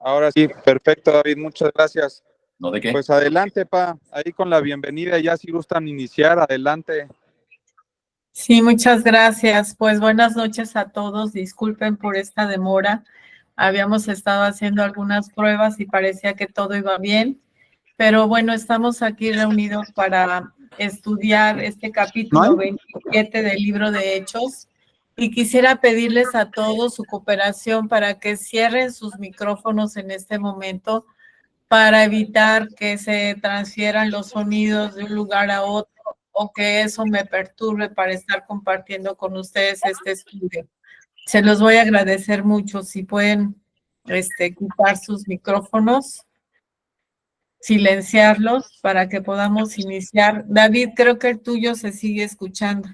Ahora sí, perfecto, David, muchas gracias. ¿No de qué? Pues adelante, ahí con la bienvenida, ya si gustan iniciar, adelante. Sí, muchas gracias. Pues buenas noches a todos. Disculpen por esta demora. Habíamos estado haciendo algunas pruebas y parecía que todo iba bien. Pero bueno, estamos aquí reunidos para estudiar este capítulo 27 del libro de Hechos. Y quisiera pedirles a todos su cooperación para que cierren sus micrófonos en este momento para evitar que se transfieran los sonidos de un lugar a otro o que eso me perturbe para estar compartiendo con ustedes este estudio. Se los voy a agradecer mucho si pueden quitar sus micrófonos, silenciarlos para que podamos iniciar. David, creo que el tuyo se sigue escuchando.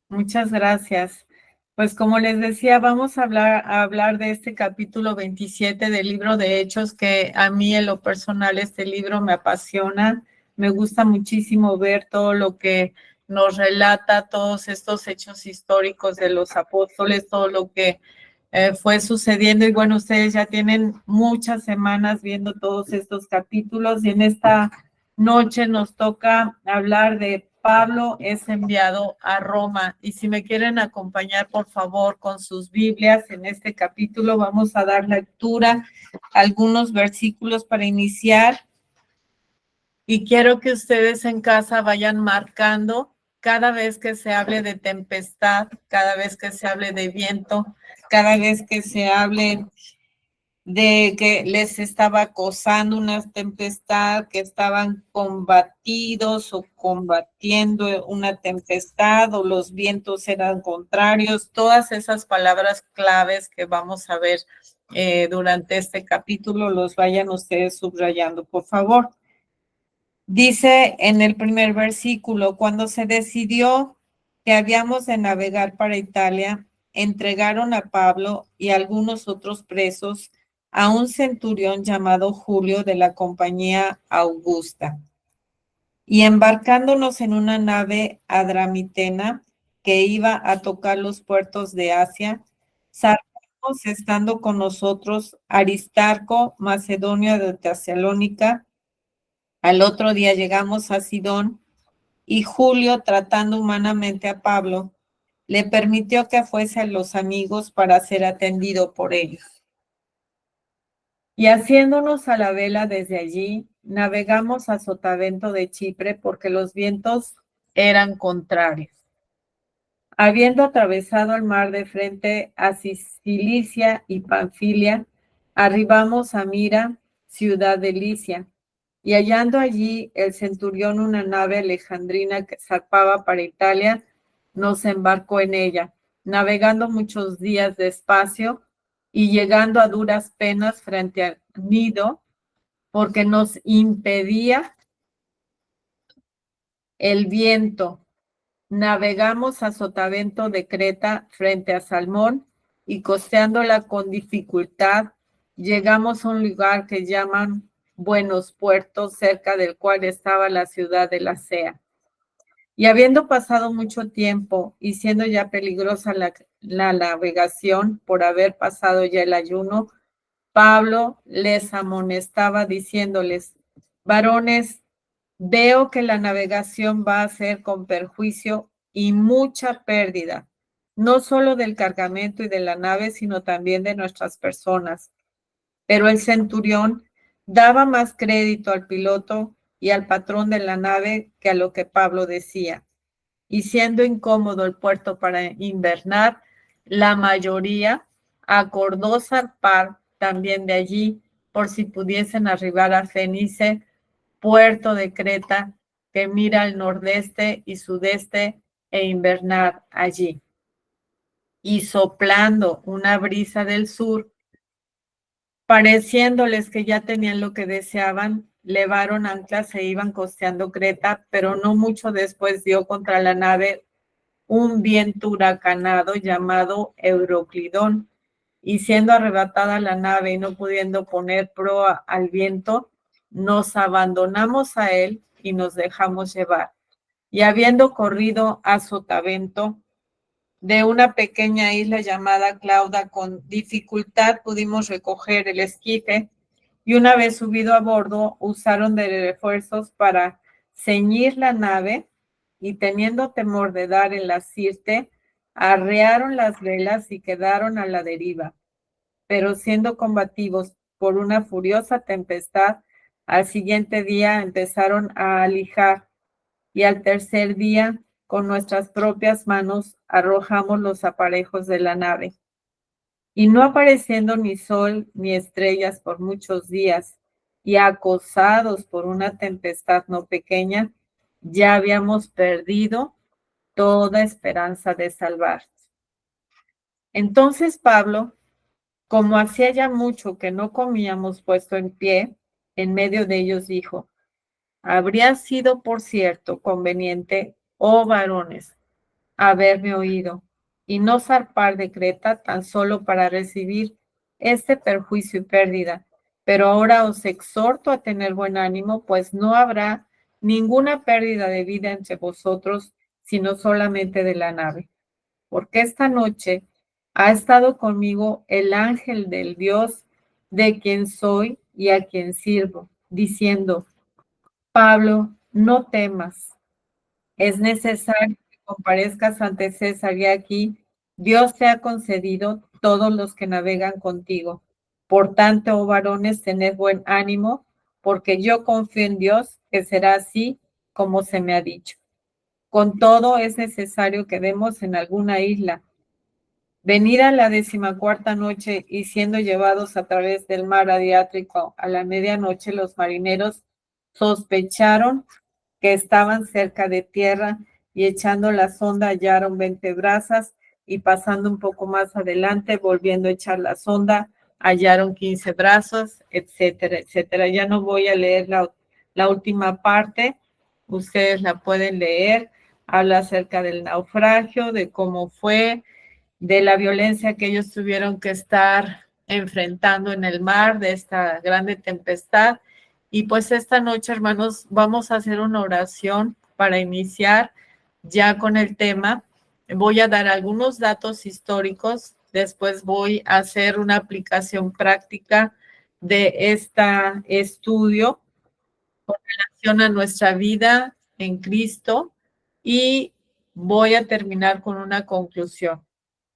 Muchas gracias. Pues como les decía, vamos a hablar de este capítulo 27 del libro de Hechos, que a mí en lo personal este libro me apasiona. Me gusta muchísimo ver todo lo que nos relata, todos estos hechos históricos de los apóstoles, todo lo que fue sucediendo. Y bueno, ustedes ya tienen muchas semanas viendo todos estos capítulos y en esta noche nos toca hablar de Pablo es enviado a Roma. Y si me quieren acompañar, por favor, con sus Biblias en este capítulo, vamos a dar lectura a algunos versículos para iniciar. Y quiero que ustedes en casa vayan marcando cada vez que se hable de tempestad, cada vez que se hable de viento, cada vez que se hable de que les estaba acosando una tempestad, que estaban combatidos o combatiendo una tempestad o los vientos eran contrarios, todas esas palabras claves que vamos a ver durante este capítulo, los vayan ustedes subrayando, por favor. Dice en el primer versículo, cuando se decidió que habíamos de navegar para Italia, entregaron a Pablo y algunos otros presos a un centurión llamado Julio de la compañía Augusta. Y embarcándonos en una nave adramitena que iba a tocar los puertos de Asia, zarpamos estando con nosotros Aristarco, macedonio de Tesalónica. Al otro día llegamos a Sidón y Julio, tratando humanamente a Pablo, le permitió que fuese a los amigos para ser atendido por ellos. Y haciéndonos a la vela desde allí, navegamos a Sotavento de Chipre porque los vientos eran contrarios. Habiendo atravesado el mar de frente a Cilicia y Panfilia, arribamos a Mira, ciudad de Licia, y hallando allí el centurión una nave alejandrina que zarpaba para Italia, nos embarcó en ella, navegando muchos días despacio y llegando a duras penas frente a Gnido, porque nos impedía el viento. Navegamos a Sotavento de Creta frente a Salmón y costeándola con dificultad, llegamos a un lugar que llaman Buenos Puertos, cerca del cual estaba la ciudad de Lasea. Y habiendo pasado mucho tiempo y siendo ya peligrosa la navegación por haber pasado ya el ayuno, Pablo les amonestaba diciéndoles: varones, veo que la navegación va a ser con perjuicio y mucha pérdida, no solo del cargamento y de la nave, sino también de nuestras personas. Pero el centurión daba más crédito al piloto y al patrón de la nave que a lo que Pablo decía. Y siendo incómodo el puerto para invernar, la mayoría acordó zarpar también de allí por si pudiesen arribar a Fenice, puerto de Creta, que mira al nordeste y sudeste, e invernar allí. Y soplando una brisa del sur, pareciéndoles que ya tenían lo que deseaban, levaron anclas e iban costeando Creta, pero no mucho después dio contra la nave un viento huracanado llamado Euroclidón, y siendo arrebatada la nave y no pudiendo poner proa al viento, nos abandonamos a él y nos dejamos llevar. Y habiendo corrido a Sotavento, de una pequeña isla llamada Clauda. Con dificultad pudimos recoger el esquife y una vez subido a bordo usaron de refuerzos para ceñir la nave y teniendo temor de dar en la sirte, arrearon las velas y quedaron a la deriva. Pero siendo combativos por una furiosa tempestad, al siguiente día empezaron a alijar y al tercer día con nuestras propias manos arrojamos los aparejos de la nave. Y no apareciendo ni sol ni estrellas por muchos días, y acosados por una tempestad no pequeña, ya habíamos perdido toda esperanza de salvarse. Entonces Pablo, como hacía ya mucho que no comíamos puesto en pie, en medio de ellos dijo: habría sido, por cierto, conveniente, oh varones, haberme oído y no zarpar de Creta tan solo para recibir este perjuicio y pérdida. Pero ahora os exhorto a tener buen ánimo, pues no habrá ninguna pérdida de vida entre vosotros, sino solamente de la nave. Porque esta noche ha estado conmigo el ángel del Dios de quien soy y a quien sirvo, diciendo: Pablo, no temas. Es necesario que comparezcas ante César y aquí Dios te ha concedido todos los que navegan contigo. Por tanto, oh varones, tened buen ánimo, porque yo confío en Dios que será así como se me ha dicho. Con todo, es necesario que demos en alguna isla. Venida la 14ª noche y siendo llevados a través del mar Adriático a la medianoche, los marineros sospecharon que estaban cerca de tierra y echando la sonda hallaron 20 brazas y pasando un poco más adelante, volviendo a echar la sonda, hallaron 15 brazos, etcétera, etcétera. Ya no voy a leer la última parte, ustedes la pueden leer. Habla acerca del naufragio, de cómo fue, de la violencia que ellos tuvieron que estar enfrentando en el mar, de esta grande tempestad. Y pues esta noche, hermanos, vamos a hacer una oración para iniciar ya con el tema. Voy a dar algunos datos históricos, después voy a hacer una aplicación práctica de este estudio con relación a nuestra vida en Cristo y voy a terminar con una conclusión.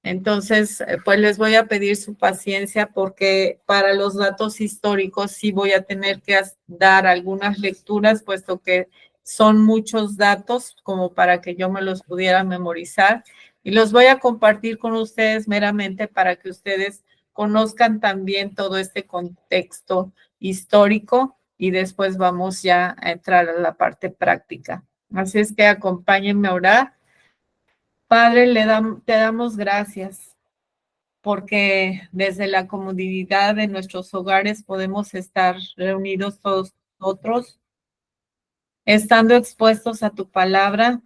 Entonces, pues les voy a pedir su paciencia porque para los datos históricos sí voy a tener que dar algunas lecturas, puesto que son muchos datos como para que yo me los pudiera memorizar. Y los voy a compartir con ustedes meramente para que ustedes conozcan también todo este contexto histórico y después vamos ya a entrar a la parte práctica. Así es que acompáñenme a orar. Padre, te damos gracias porque desde la comodidad de nuestros hogares podemos estar reunidos todos nosotros, estando expuestos a tu palabra,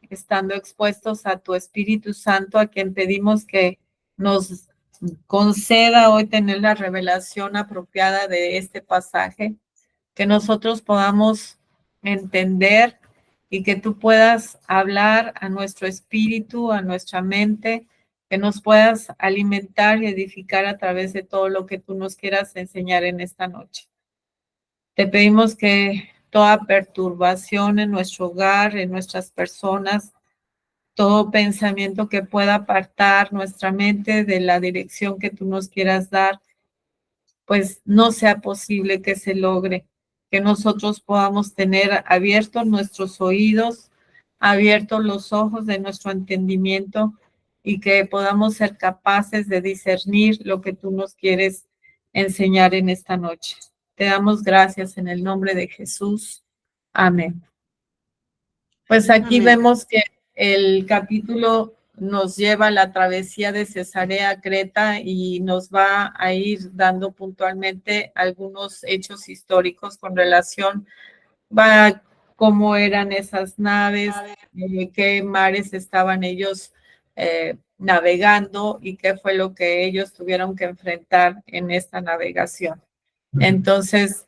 estando expuestos a tu Espíritu Santo, a quien pedimos que nos conceda hoy tener la revelación apropiada de este pasaje, que nosotros podamos entender y que tú puedas hablar a nuestro espíritu, a nuestra mente, que nos puedas alimentar y edificar a través de todo lo que tú nos quieras enseñar en esta noche. Te pedimos que toda perturbación en nuestro hogar, en nuestras personas, todo pensamiento que pueda apartar nuestra mente de la dirección que tú nos quieras dar, pues no sea posible que se logre, que nosotros podamos tener abiertos nuestros oídos, abiertos los ojos de nuestro entendimiento y que podamos ser capaces de discernir lo que tú nos quieres enseñar en esta noche. Te damos gracias en el nombre de Jesús. Amén. Pues aquí vemos que el capítulo nos lleva a la travesía de Cesarea a Creta y nos va a ir dando puntualmente algunos hechos históricos con relación a cómo eran esas naves, qué mares estaban ellos navegando y qué fue lo que ellos tuvieron que enfrentar en esta navegación. Entonces,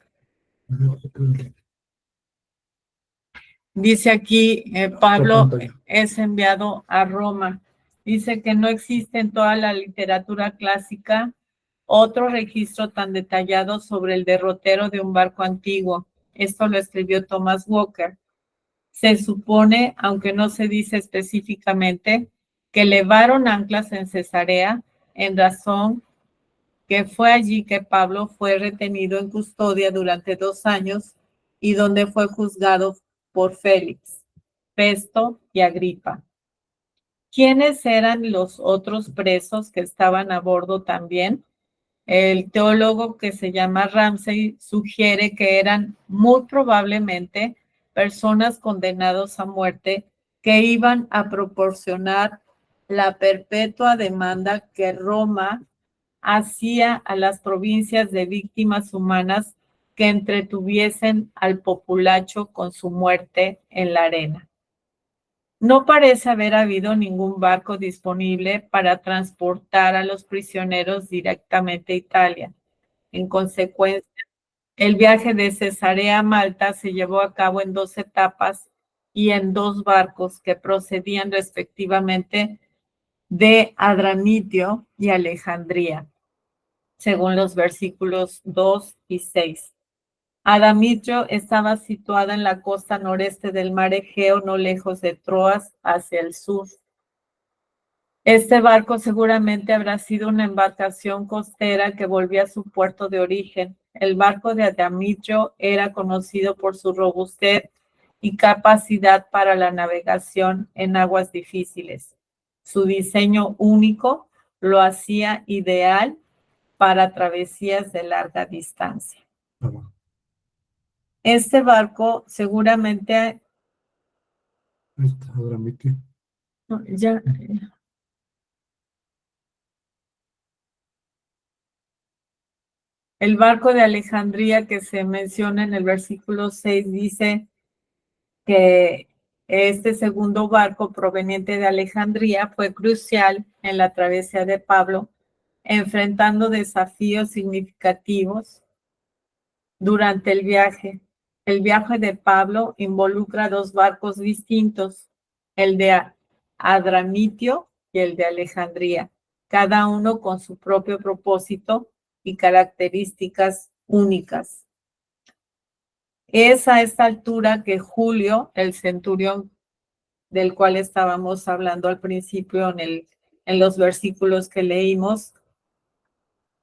dice aquí, Pablo es enviado a Roma. Dice que no existe en toda la literatura clásica otro registro tan detallado sobre el derrotero de un barco antiguo. Esto lo escribió Thomas Walker. Se supone, aunque no se dice específicamente, que levaron anclas en Cesarea, en razón que fue allí que Pablo fue retenido en custodia durante 2 años y donde fue juzgado por Félix, Festo y Agripa. ¿Quiénes eran los otros presos que estaban a bordo también? El teólogo que se llama Ramsey sugiere que eran muy probablemente personas condenadas a muerte que iban a proporcionar la perpetua demanda que Roma hacía a las provincias de víctimas humanas que entretuviesen al populacho con su muerte en la arena. No parece haber habido ningún barco disponible para transportar a los prisioneros directamente a Italia. En consecuencia, el viaje de Cesarea a Malta se llevó a cabo en 2 etapas y en 2 barcos que procedían respectivamente de Adramitio y Alejandría, según los versículos 2 y 6. Adramitio estaba situada en la costa noreste del mar Egeo, no lejos de Troas, hacia el sur. Este barco seguramente habrá sido una embarcación costera que volvía a su puerto de origen. El barco de Adramitio era conocido por su robustez y capacidad para la navegación en aguas difíciles. Su diseño único lo hacía ideal para travesías de larga distancia. Este barco seguramente ya. El barco de Alejandría que se menciona en el versículo 6 dice que este segundo barco proveniente de Alejandría fue crucial en la travesía de Pablo, enfrentando desafíos significativos durante el viaje. El viaje de Pablo involucra 2 barcos distintos, el de Adramitio y el de Alejandría, cada uno con su propio propósito y características únicas. Es a esta altura que Julio, el centurión del cual estábamos hablando al principio en los versículos que leímos,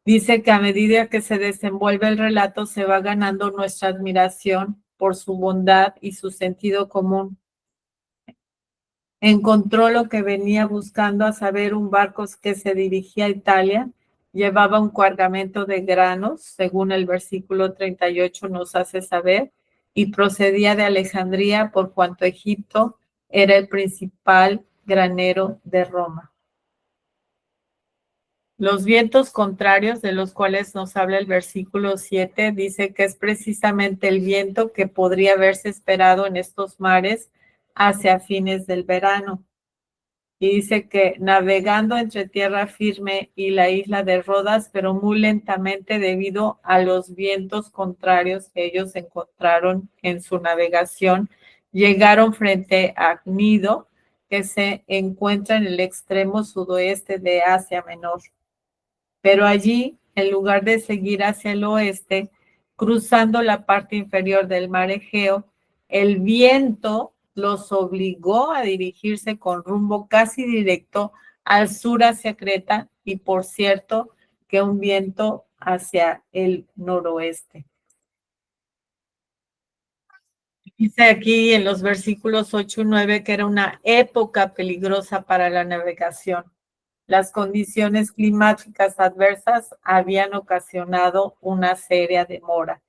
dice que a medida que se desenvuelve el relato se va ganando nuestra admiración por su bondad y su sentido común. Encontró lo que venía buscando, a saber, un barco que se dirigía a Italia, llevaba un cargamento de granos, según el versículo 38 nos hace saber, y procedía de Alejandría por cuanto Egipto era el principal granero de Roma. Los vientos contrarios de los cuales nos habla el versículo 7 dice que es precisamente el viento que podría haberse esperado en estos mares hacia fines del verano. Y dice que navegando entre tierra firme y la isla de Rodas, pero muy lentamente debido a los vientos contrarios que ellos encontraron en su navegación, llegaron frente a Gnido, que se encuentra en el extremo sudoeste de Asia Menor. Pero allí, en lugar de seguir hacia el oeste, cruzando la parte inferior del mar Egeo, el viento los obligó a dirigirse con rumbo casi directo al sur hacia Creta y, por cierto, que un viento hacia el noroeste. Dice aquí en los versículos 8 y 9 que era una época peligrosa para la navegación. Las condiciones climáticas adversas habían ocasionado una seria demora.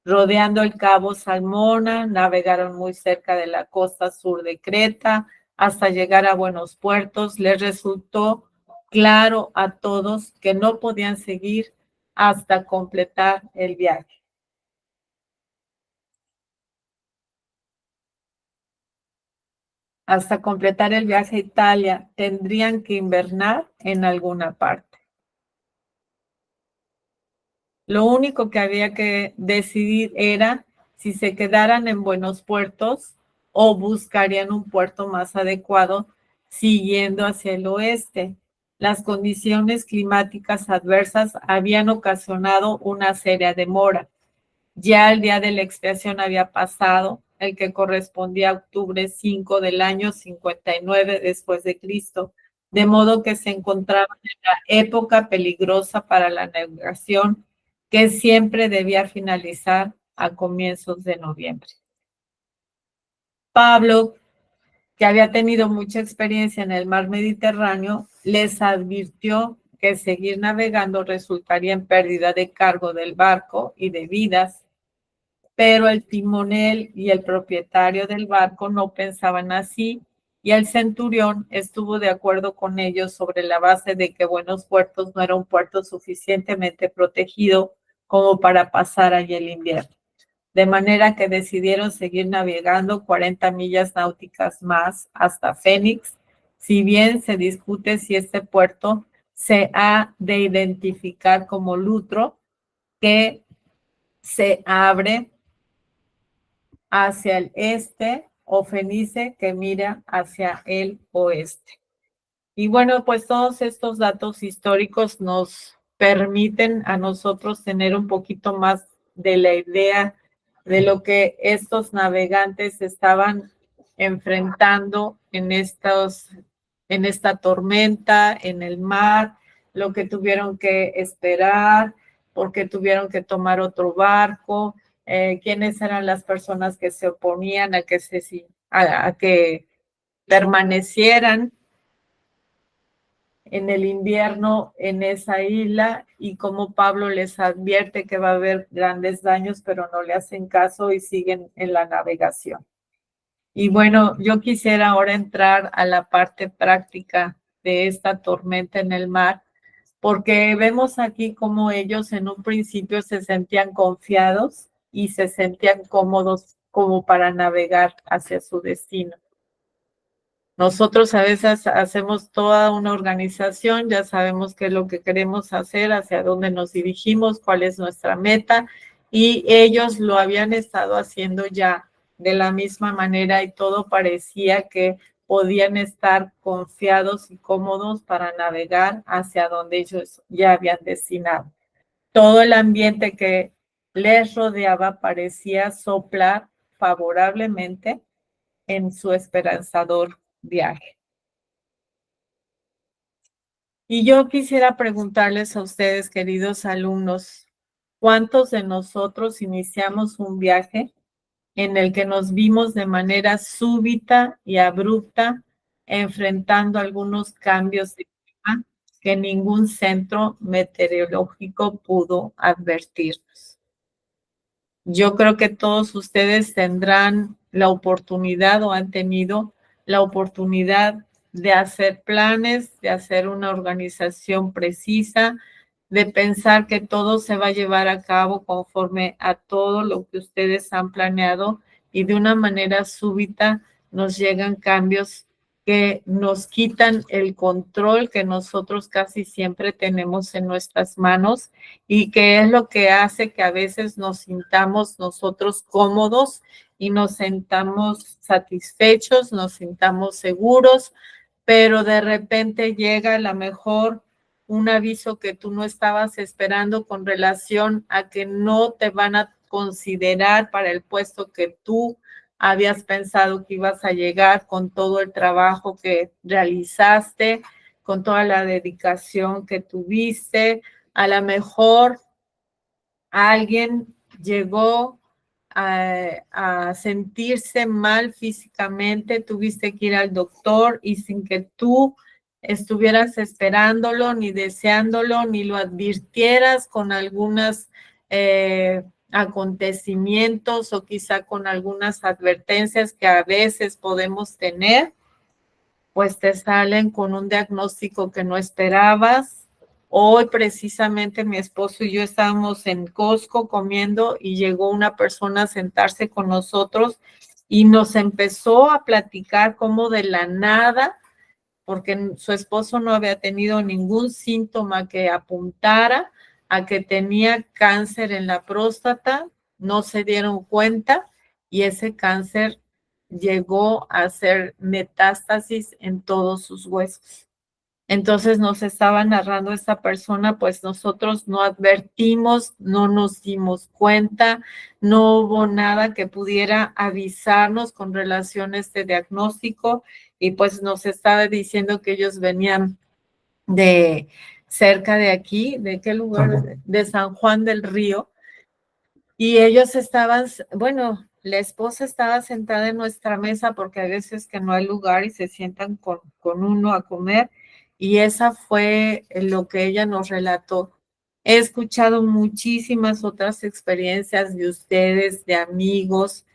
Rodeando el cabo Salmona, navegaron muy cerca de la costa sur de Creta hasta llegar a buenos puertos. Les resultó claro a todos que no podían seguir hasta completar el viaje. Hasta completar el viaje a Italia, tendrían que invernar en alguna parte. Lo único que había que decidir era si se quedaran en buenos puertos o buscarían un puerto más adecuado siguiendo hacia el oeste. Las condiciones climáticas adversas habían ocasionado una seria demora. Ya el día de la expiación había pasado, el que correspondía a octubre 5 del año 59 después de Cristo, de modo que se encontraba en la época peligrosa para la navegación, que siempre debía finalizar a comienzos de noviembre. Pablo, que había tenido mucha experiencia en el mar Mediterráneo, les advirtió que seguir navegando resultaría en pérdida de cargo del barco y de vidas, pero el timonel y el propietario del barco no pensaban así, y el centurión estuvo de acuerdo con ellos sobre la base de que Buenos Puertos no era un puerto suficientemente protegido como para pasar allí el invierno. De manera que decidieron seguir navegando 40 millas náuticas más hasta Fénix, si bien se discute si este puerto se ha de identificar como Lutro, que se abre hacia el este, o Fenice, que mira hacia el oeste. Y bueno, pues todos estos datos históricos nos permiten a nosotros tener un poquito más de la idea de lo que estos navegantes estaban enfrentando en esta tormenta, en el mar, lo que tuvieron que esperar, porque tuvieron que tomar otro barco, quiénes eran las personas que se oponían a que permanecieran en el invierno en esa isla, y como Pablo les advierte que va a haber grandes daños, pero no le hacen caso y siguen en la navegación. Y bueno, yo quisiera ahora entrar a la parte práctica de esta tormenta en el mar, porque vemos aquí cómo ellos en un principio se sentían confiados y se sentían cómodos como para navegar hacia su destino. Nosotros a veces hacemos toda una organización, ya sabemos qué es lo que queremos hacer, hacia dónde nos dirigimos, cuál es nuestra meta, y ellos lo habían estado haciendo ya de la misma manera y todo parecía que podían estar confiados y cómodos para navegar hacia donde ellos ya habían destinado. Todo el ambiente que les rodeaba parecía soplar favorablemente en su esperanzador viaje. Y yo quisiera preguntarles a ustedes, queridos alumnos, ¿cuántos de nosotros iniciamos un viaje en el que nos vimos de manera súbita y abrupta enfrentando algunos cambios de clima que ningún centro meteorológico pudo advertirnos? Yo creo que todos ustedes tendrán la oportunidad o han tenido la oportunidad de hacer planes, de hacer una organización precisa, de pensar que todo se va a llevar a cabo conforme a todo lo que ustedes han planeado, y de una manera súbita nos llegan cambios que nos quitan el control que nosotros casi siempre tenemos en nuestras manos, y que es lo que hace que a veces nos sintamos nosotros cómodos y nos sintamos satisfechos, nos sintamos seguros, pero de repente llega a lo mejor un aviso que tú no estabas esperando con relación a que no te van a considerar para el puesto que tú habías pensado que ibas a llegar, con todo el trabajo que realizaste, con toda la dedicación que tuviste. A lo mejor alguien llegó a sentirse mal físicamente, tuviste que ir al doctor y sin que tú estuvieras esperándolo, ni deseándolo, ni lo advirtieras con algunos acontecimientos o quizá con algunas advertencias que a veces podemos tener, pues te salen con un diagnóstico que no esperabas. Hoy precisamente mi esposo y yo estábamos en Costco comiendo y llegó una persona a sentarse con nosotros y nos empezó a platicar como de la nada, porque su esposo no había tenido ningún síntoma que apuntara a que tenía cáncer en la próstata, no se dieron cuenta y ese cáncer llegó a hacer metástasis en todos sus huesos. Entonces nos estaba narrando esta persona, pues nosotros no advertimos, no nos dimos cuenta, no hubo nada que pudiera avisarnos con relación a este diagnóstico, y pues nos estaba diciendo que ellos venían de cerca de aquí, ¿de qué lugar? De San Juan del Río, y ellos estaban, bueno, la esposa estaba sentada en nuestra mesa porque a veces que no hay lugar y se sientan con uno a comer, y esa fue lo que ella nos relató. He escuchado muchísimas otras experiencias de ustedes, de amigos,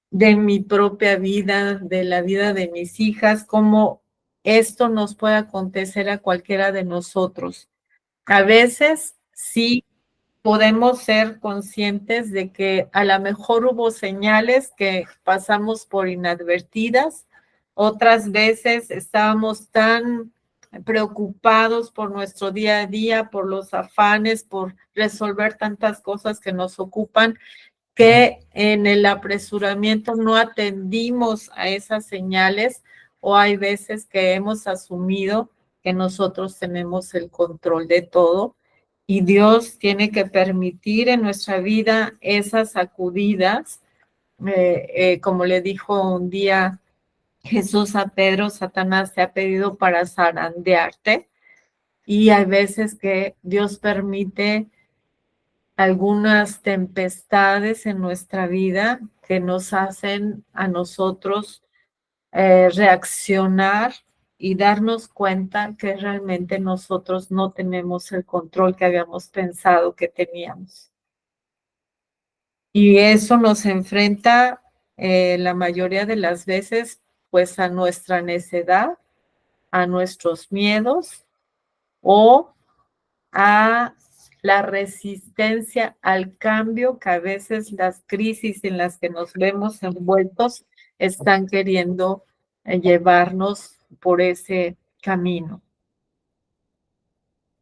de mi propia vida, de la vida de mis hijas, cómo esto nos puede acontecer a cualquiera de nosotros. A veces sí podemos ser conscientes de que a lo mejor hubo señales que pasamos por inadvertidas, otras veces estábamos tan preocupados por nuestro día a día, por los afanes, por resolver tantas cosas que nos ocupan, que en el apresuramiento no atendimos a esas señales, o hay veces que hemos asumido que nosotros tenemos el control de todo, y Dios tiene que permitir en nuestra vida esas sacudidas. Como le dijo un día Jesús a Pedro, Satanás te ha pedido para zarandearte, y hay veces que Dios permite algunas tempestades en nuestra vida que nos hacen a nosotros reaccionar y darnos cuenta que realmente nosotros no tenemos el control que habíamos pensado que teníamos. Y eso nos enfrenta la mayoría de las veces pues a nuestra necedad, a nuestros miedos o a la resistencia al cambio que a veces las crisis en las que nos vemos envueltos están queriendo llevarnos por ese camino.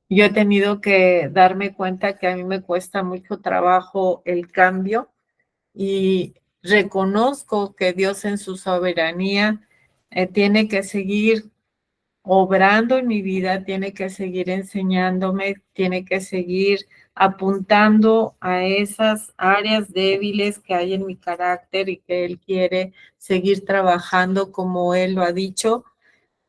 Yo he tenido que darme cuenta que a mí me cuesta mucho trabajo el cambio, y reconozco que Dios en su soberanía tiene que seguir obrando en mi vida, tiene que seguir enseñándome, tiene que seguir apuntando a esas áreas débiles que hay en mi carácter y que Él quiere seguir trabajando como Él lo ha dicho,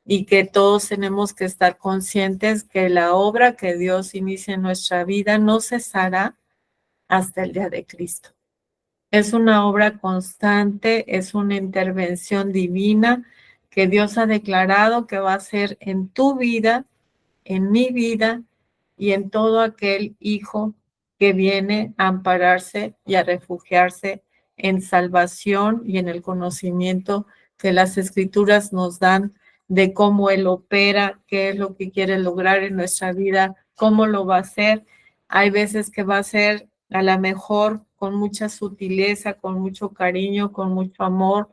y que todos tenemos que estar conscientes que la obra que Dios inicia en nuestra vida no cesará hasta el día de Cristo. Es una obra constante, es una intervención divina que Dios ha declarado que va a ser en tu vida, en mi vida y en todo aquel hijo que viene a ampararse y a refugiarse en salvación y en el conocimiento que las Escrituras nos dan de cómo Él opera, qué es lo que quiere lograr en nuestra vida, cómo lo va a hacer. Hay veces que va a ser a lo mejor con mucha sutileza, con mucho cariño, con mucho amor,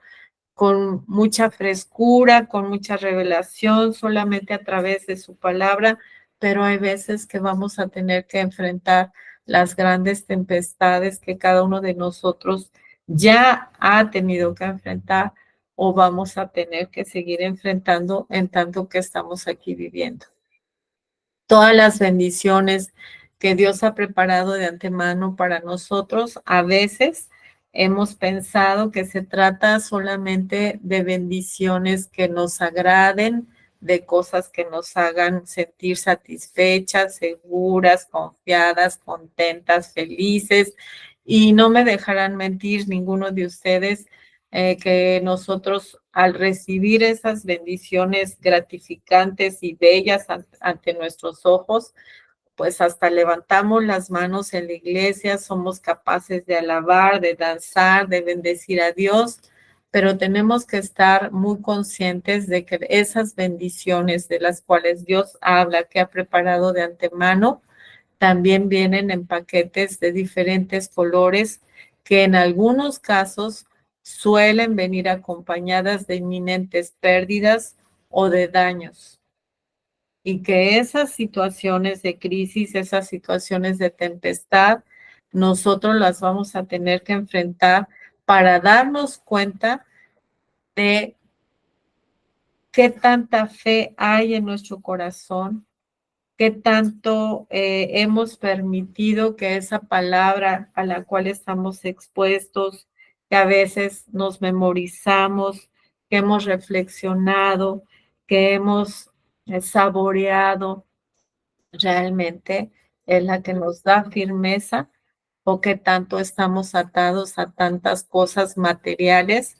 con mucha frescura, con mucha revelación, solamente a través de su palabra, pero hay veces que vamos a tener que enfrentar las grandes tempestades que cada uno de nosotros ya ha tenido que enfrentar o vamos a tener que seguir enfrentando en tanto que estamos aquí viviendo. Todas las bendiciones que Dios ha preparado de antemano para nosotros, a veces hemos pensado que se trata solamente de bendiciones que nos agraden, de cosas que nos hagan sentir satisfechas, seguras, confiadas, contentas, felices. Y no me dejarán mentir ninguno de ustedes que nosotros al recibir esas bendiciones gratificantes y bellas ante nuestros ojos, pues hasta levantamos las manos en la iglesia, somos capaces de alabar, de danzar, de bendecir a Dios, pero tenemos que estar muy conscientes de que esas bendiciones de las cuales Dios habla, que ha preparado de antemano, también vienen en paquetes de diferentes colores que en algunos casos suelen venir acompañadas de inminentes pérdidas o de daños. Y que esas situaciones de crisis, esas situaciones de tempestad, nosotros las vamos a tener que enfrentar para darnos cuenta de qué tanta fe hay en nuestro corazón, qué tanto hemos permitido que esa palabra a la cual estamos expuestos, que a veces nos memorizamos, que hemos reflexionado, que hemos saboreado, realmente es la que nos da firmeza, o qué tanto estamos atados a tantas cosas materiales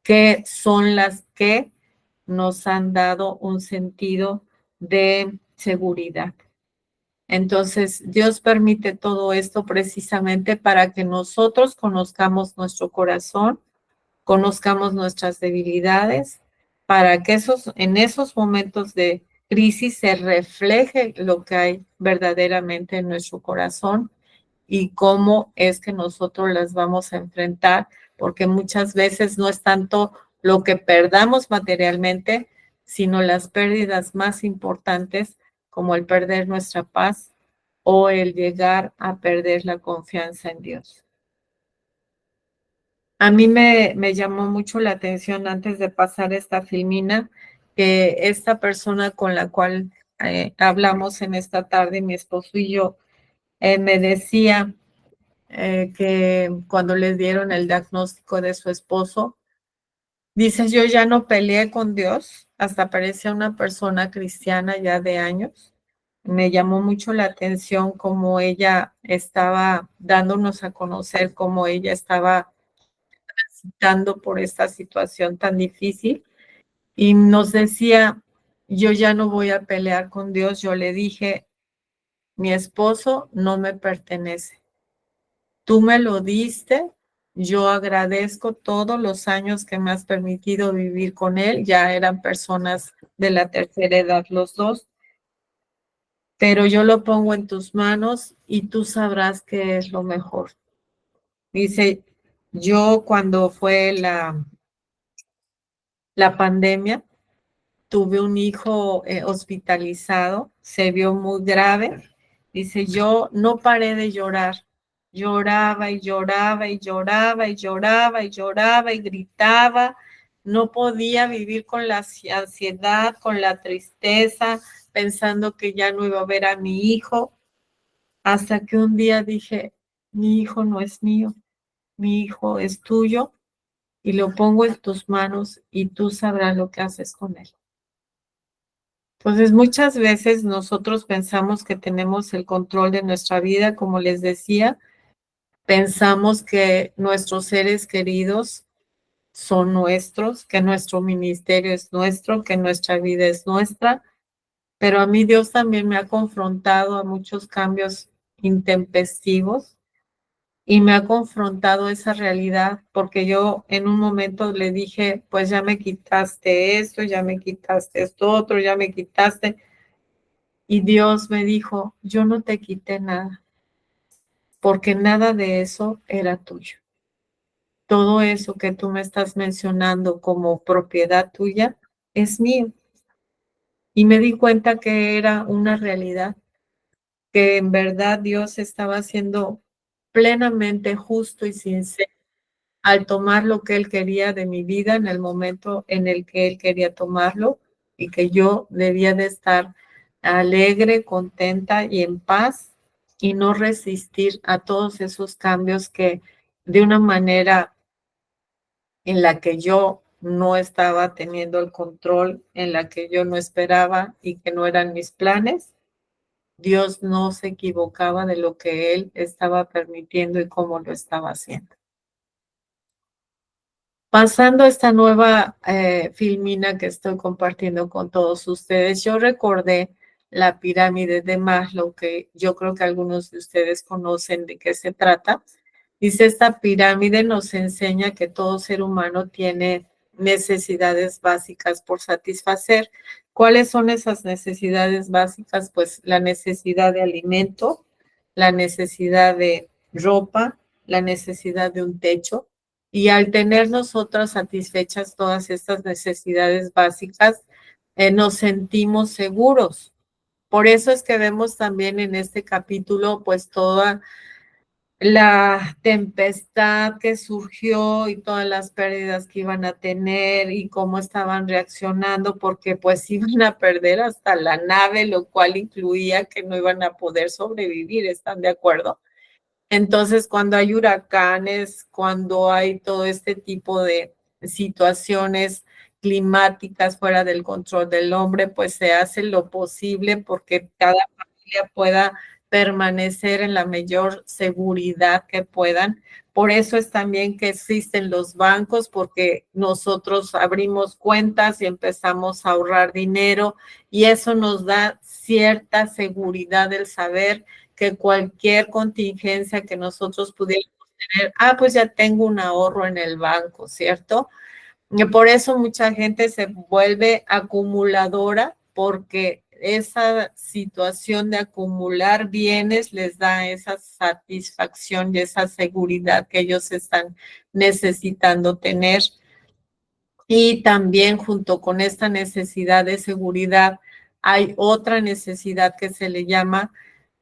que son las que nos han dado un sentido de seguridad. Entonces, Dios permite todo esto precisamente para que nosotros conozcamos nuestro corazón, conozcamos nuestras debilidades, para que en esos momentos de crisis se refleje lo que hay verdaderamente en nuestro corazón y cómo es que nosotros las vamos a enfrentar, porque muchas veces no es tanto lo que perdamos materialmente, sino las pérdidas más importantes, como el perder nuestra paz o el llegar a perder la confianza en Dios. A mí me llamó mucho la atención antes de pasar esta filmina, que esta persona con la cual hablamos en esta tarde, mi esposo y yo, me decía que cuando les dieron el diagnóstico de su esposo, dice, yo ya no peleé con Dios, hasta parecía una persona cristiana ya de años. Me llamó mucho la atención cómo ella estaba dándonos a conocer, cómo ella estaba transitando por esta situación tan difícil y nos decía, yo ya no voy a pelear con Dios. Yo le dije, mi esposo no me pertenece. Tú me lo diste, yo agradezco todos los años que me has permitido vivir con él. Ya eran personas de la tercera edad los dos, pero yo lo pongo en tus manos y tú sabrás qué es lo mejor. Dice, yo cuando fue la pandemia, tuve un hijo hospitalizado, se vio muy grave. Dice, yo no paré de llorar. Lloraba y lloraba y lloraba y lloraba y lloraba y gritaba. No podía vivir con la ansiedad, con la tristeza, pensando que ya no iba a ver a mi hijo. Hasta que un día dije, mi hijo no es mío, mi hijo es tuyo y lo pongo en tus manos y tú sabrás lo que haces con él. Entonces, muchas veces nosotros pensamos que tenemos el control de nuestra vida, como les decía, pensamos que nuestros seres queridos son nuestros, que nuestro ministerio es nuestro, que nuestra vida es nuestra, pero a mí Dios también me ha confrontado a muchos cambios intempestivos y me ha confrontado esa realidad, porque yo en un momento le dije, pues ya me quitaste esto, ya me quitaste esto otro, ya me quitaste. Y Dios me dijo, yo no te quité nada, porque nada de eso era tuyo. Todo eso que tú me estás mencionando como propiedad tuya es mío. Y me di cuenta que era una realidad, que en verdad Dios estaba siendo plenamente justo y sincero al tomar lo que Él quería de mi vida en el momento en el que Él quería tomarlo y que yo debía de estar alegre, contenta y en paz y no resistir a todos esos cambios que de una manera en la que yo no estaba teniendo el control, en la que yo no esperaba y que no eran mis planes, Dios no se equivocaba de lo que Él estaba permitiendo y cómo lo estaba haciendo. Pasando a esta nueva filmina que estoy compartiendo con todos ustedes, yo recordé la pirámide de Maslow, que yo creo que algunos de ustedes conocen de qué se trata. Dice, esta pirámide nos enseña que todo ser humano tiene necesidades básicas por satisfacer. ¿Cuáles son esas necesidades básicas? Pues la necesidad de alimento, la necesidad de ropa, la necesidad de un techo. Y al tener nosotras satisfechas todas estas necesidades básicas, nos sentimos seguros. Por eso es que vemos también en este capítulo, pues toda la tempestad que surgió y todas las pérdidas que iban a tener y cómo estaban reaccionando, porque pues iban a perder hasta la nave, lo cual incluía que no iban a poder sobrevivir, ¿están de acuerdo? Entonces, cuando hay huracanes, cuando hay todo este tipo de situaciones climáticas fuera del control del hombre, pues se hace lo posible porque cada familia pueda permanecer en la mayor seguridad que puedan. Por eso es también que existen los bancos, porque nosotros abrimos cuentas y empezamos a ahorrar dinero y eso nos da cierta seguridad del saber que cualquier contingencia que nosotros pudiéramos tener, pues ya tengo un ahorro en el banco, ¿cierto? Y por eso mucha gente se vuelve acumuladora, porque esa situación de acumular bienes les da esa satisfacción y esa seguridad que ellos están necesitando tener. Y también junto con esta necesidad de seguridad, hay otra necesidad que se le llama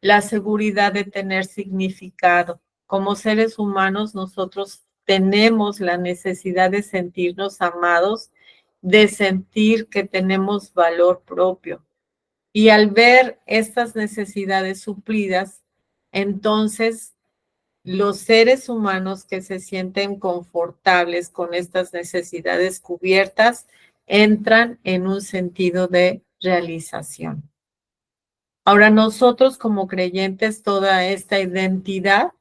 la seguridad de tener significado. Como seres humanos, nosotros tenemos la necesidad de sentirnos amados, de sentir que tenemos valor propio. Y al ver estas necesidades suplidas, entonces los seres humanos que se sienten confortables con estas necesidades cubiertas entran en un sentido de realización. Ahora nosotros como creyentes, toda esta identidad,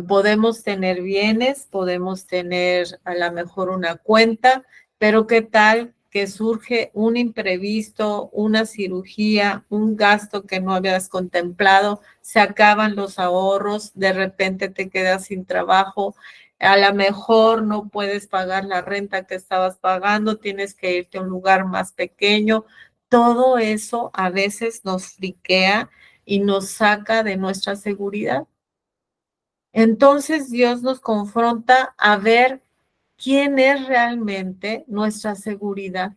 podemos tener bienes, podemos tener a lo mejor una cuenta, pero ¿qué tal que surge un imprevisto, una cirugía, un gasto que no habías contemplado, se acaban los ahorros, de repente te quedas sin trabajo, a lo mejor no puedes pagar la renta que estabas pagando, tienes que irte a un lugar más pequeño? Todo eso a veces nos friquea y nos saca de nuestra seguridad. Entonces Dios nos confronta a ver quién es realmente nuestra seguridad,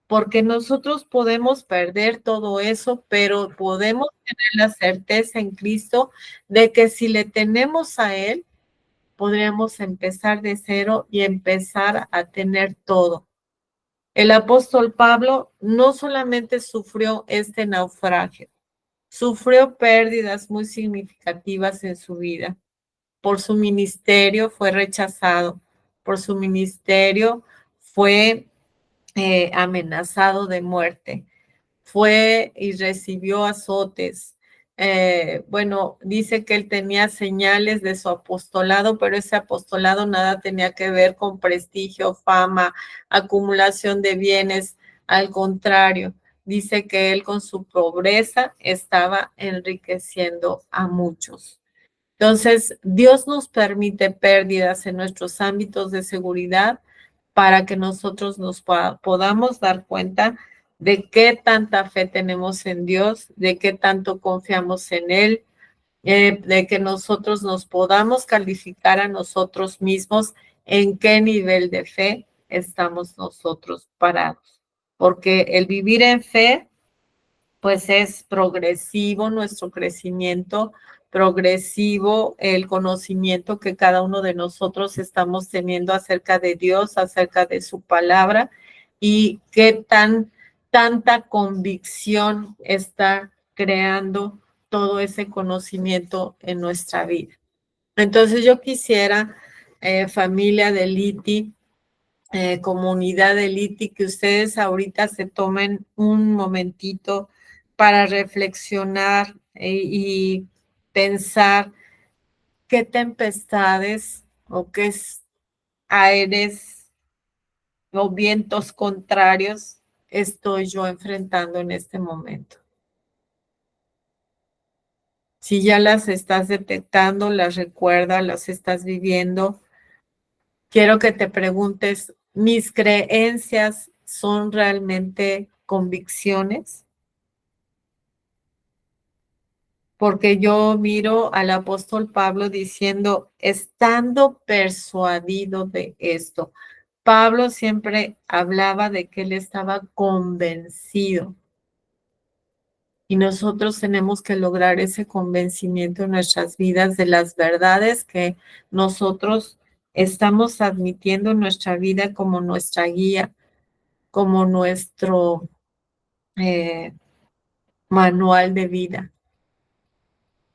porque nosotros podemos perder todo eso, pero podemos tener la certeza en Cristo de que si le tenemos a Él, podríamos empezar de cero y empezar a tener todo. El apóstol Pablo no solamente sufrió este naufragio, sufrió pérdidas muy significativas en su vida. Por su ministerio fue rechazado, por su ministerio fue amenazado de muerte, fue y recibió azotes. Bueno, dice que él tenía señales de su apostolado, pero ese apostolado nada tenía que ver con prestigio, fama, acumulación de bienes. Al contrario, dice que él con su pobreza estaba enriqueciendo a muchos. Entonces, Dios nos permite pérdidas en nuestros ámbitos de seguridad para que nosotros nos podamos dar cuenta de qué tanta fe tenemos en Dios, de qué tanto confiamos en Él, de que nosotros nos podamos calificar a nosotros mismos en qué nivel de fe estamos nosotros parados. Porque el vivir en fe pues es progresivo nuestro crecimiento, progresivo el conocimiento que cada uno de nosotros estamos teniendo acerca de Dios, acerca de su palabra y qué tanta convicción está creando todo ese conocimiento en nuestra vida. Entonces yo quisiera, familia de Liti, comunidad de Liti, que ustedes ahorita se tomen un momentito para reflexionar y pensar qué tempestades o qué aires o vientos contrarios estoy yo enfrentando en este momento. Si ya las estás detectando, las recuerdas, las estás viviendo, quiero que te preguntes, ¿mis creencias son realmente convicciones? Porque yo miro al apóstol Pablo diciendo, estando persuadido de esto. Pablo siempre hablaba de que él estaba convencido. Y nosotros tenemos que lograr ese convencimiento en nuestras vidas de las verdades que nosotros estamos admitiendo en nuestra vida como nuestra guía, como nuestro manual de vida,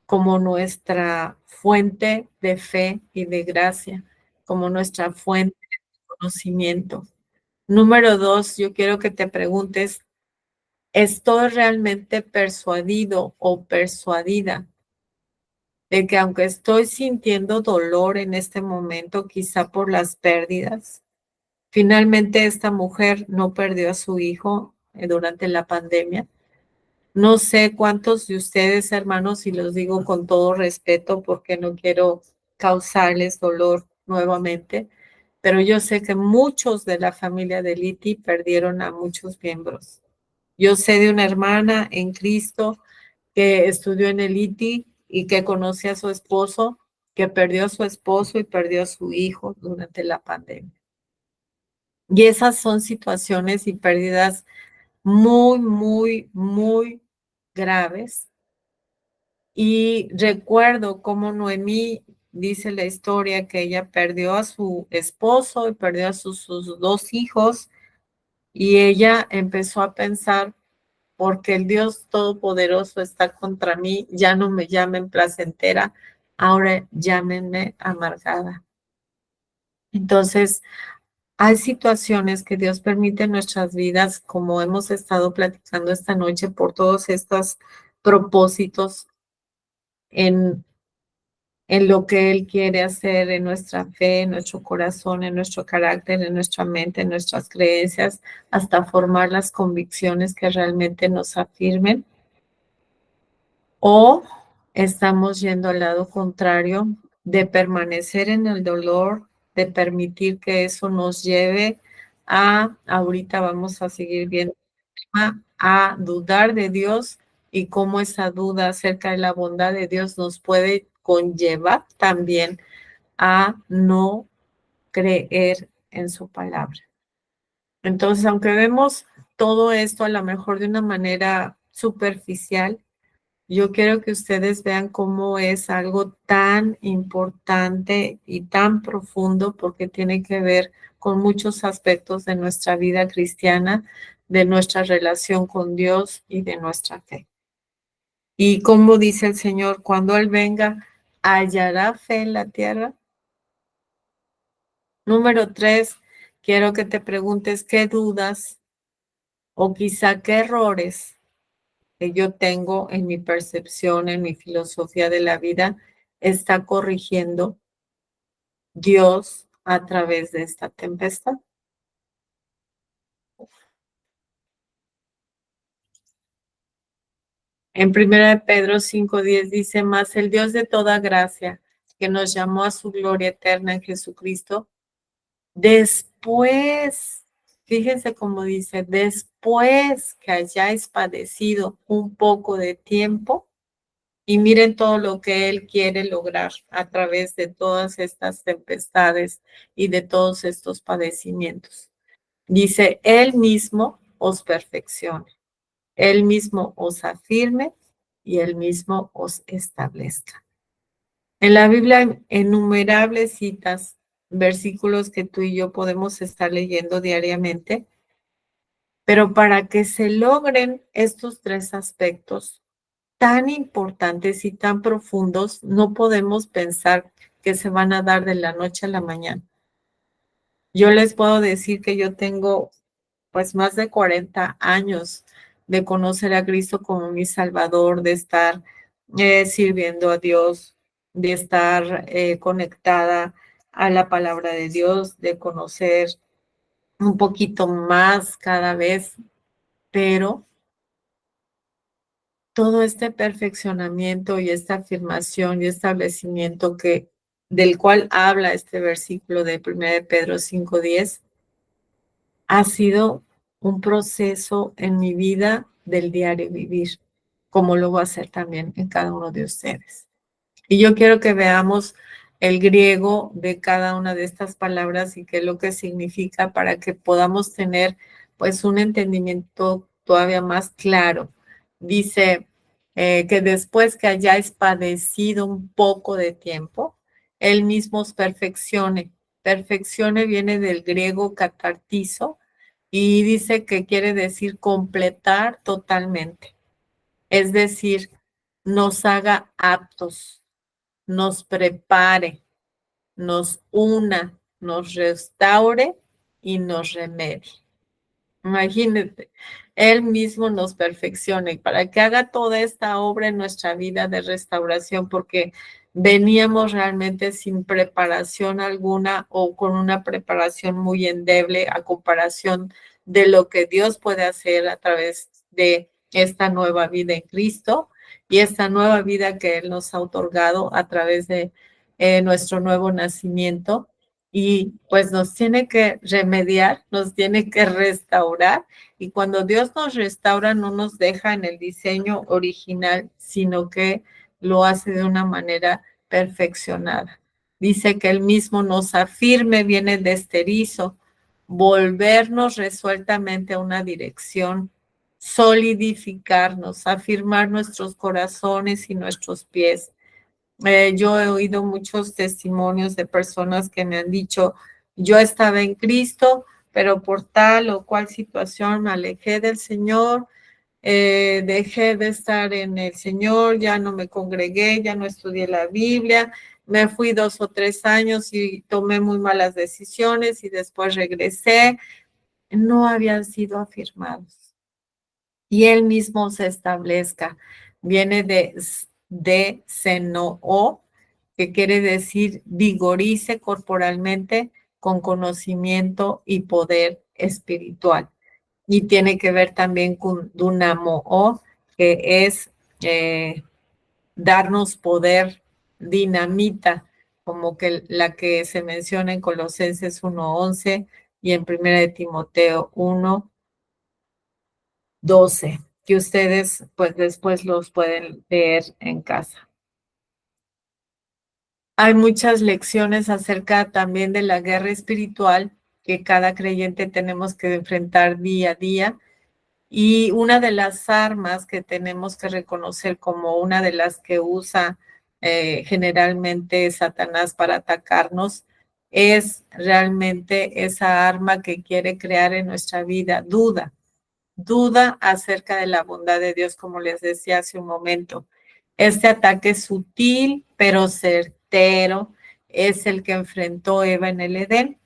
como nuestra fuente de fe y de gracia, como nuestra fuente de conocimiento. Número 2, yo quiero que te preguntes, ¿estoy realmente persuadido o persuadida de que aunque estoy sintiendo dolor en este momento, quizá por las pérdidas, finalmente esta mujer no perdió a su hijo durante la pandemia? No sé cuántos de ustedes, hermanos, y los digo con todo respeto porque no quiero causarles dolor nuevamente, pero yo sé que muchos de la familia de Liti perdieron a muchos miembros. Yo sé de una hermana en Cristo que estudió en el ITI y que conoce a su esposo, que perdió a su esposo y perdió a su hijo durante la pandemia. Y esas son situaciones y pérdidas muy, muy, muy graves. Y recuerdo cómo Noemí dice la historia que ella perdió a su esposo y perdió a sus dos hijos y ella empezó a pensar, porque el Dios Todopoderoso está contra mí, ya no me llamen placentera, ahora llámenme amargada. Entonces, hay situaciones que Dios permite en nuestras vidas, como hemos estado platicando esta noche, por todos estos propósitos en lo que Él quiere hacer en nuestra fe, en nuestro corazón, en nuestro carácter, en nuestra mente, en nuestras creencias, hasta formar las convicciones que realmente nos afirmen. O estamos yendo al lado contrario de permanecer en el dolor, de permitir que eso nos lleve a, ahorita vamos a seguir viendo, a dudar de Dios y cómo esa duda acerca de la bondad de Dios nos puede conllevar también a no creer en su palabra. Entonces, aunque vemos todo esto a lo mejor de una manera superficial, yo quiero que ustedes vean cómo es algo tan importante y tan profundo porque tiene que ver con muchos aspectos de nuestra vida cristiana, de nuestra relación con Dios y de nuestra fe. Y como dice el Señor, cuando Él venga, ¿hallará fe en la tierra? Número 3, quiero que te preguntes qué dudas o quizá qué errores que yo tengo en mi percepción, en mi filosofía de la vida, está corrigiendo Dios a través de esta tempestad. En 1 Pedro 5:10 dice, más el Dios de toda gracia, que nos llamó a su gloria eterna en Jesucristo, después, fíjense cómo dice, después que hayáis padecido un poco de tiempo, y miren todo lo que Él quiere lograr a través de todas estas tempestades y de todos estos padecimientos. Dice, Él mismo os perfeccione, Él mismo os afirme y Él mismo os establezca. En la Biblia hay innumerables citas, versículos que tú y yo podemos estar leyendo diariamente, pero para que se logren estos tres aspectos tan importantes y tan profundos, no podemos pensar que se van a dar de la noche a la mañana. Yo les puedo decir que yo tengo pues más de 40 años de conocer a Cristo como mi Salvador, de estar sirviendo a Dios, de estar conectada a la palabra de Dios, de conocer un poquito más cada vez, pero todo este perfeccionamiento y esta afirmación y establecimiento del cual habla este versículo de 1 Pedro 5:10 ha sido un proceso en mi vida del diario vivir, como lo va a hacer también en cada uno de ustedes. Y yo quiero que veamos el griego de cada una de estas palabras y qué es lo que significa para que podamos tener pues un entendimiento todavía más claro dice que después que hayáis padecido un poco de tiempo, Él mismo os perfeccione. Perfeccione viene del griego catartizo y dice que quiere decir completar totalmente. Es decir, nos haga aptos, nos prepare, nos una, nos restaure y nos remedie. Imagínate, Él mismo nos perfeccione para que haga toda esta obra en nuestra vida de restauración, porque veníamos realmente sin preparación alguna o con una preparación muy endeble a comparación de lo que Dios puede hacer a través de esta nueva vida en Cristo y esta nueva vida que Él nos ha otorgado a través de nuestro nuevo nacimiento y pues nos tiene que remediar, nos tiene que restaurar y cuando Dios nos restaura no nos deja en el diseño original, sino que lo hace de una manera perfeccionada. Dice que Él mismo nos afirme, viene de esterizo, volvernos resueltamente a una dirección, solidificarnos, afirmar nuestros corazones y nuestros pies. Yo he oído muchos testimonios de personas que me han dicho, yo estaba en Cristo, pero por tal o cual situación me alejé del Señor, dejé de estar en el Señor, ya no me congregué, ya no estudié la Biblia, me fui 2 o 3 años y tomé muy malas decisiones y después regresé. No habían sido afirmados. Y Él mismo se establezca. Viene de senoo, que quiere decir vigorice corporalmente con conocimiento y poder espiritual. Y tiene que ver también con dunamo, que es darnos poder, dinamita, como que la que se menciona en Colosenses 1:11 y en 1 de Timoteo 1:12, que ustedes pues después los pueden leer en casa. Hay muchas lecciones acerca también de la guerra espiritual que cada creyente tenemos que enfrentar día a día. Y una de las armas que tenemos que reconocer como una de las que usa generalmente Satanás para atacarnos es realmente esa arma que quiere crear en nuestra vida, duda acerca de la bondad de Dios, como les decía hace un momento. Este ataque sutil pero certero es el que enfrentó Eva en el Edén.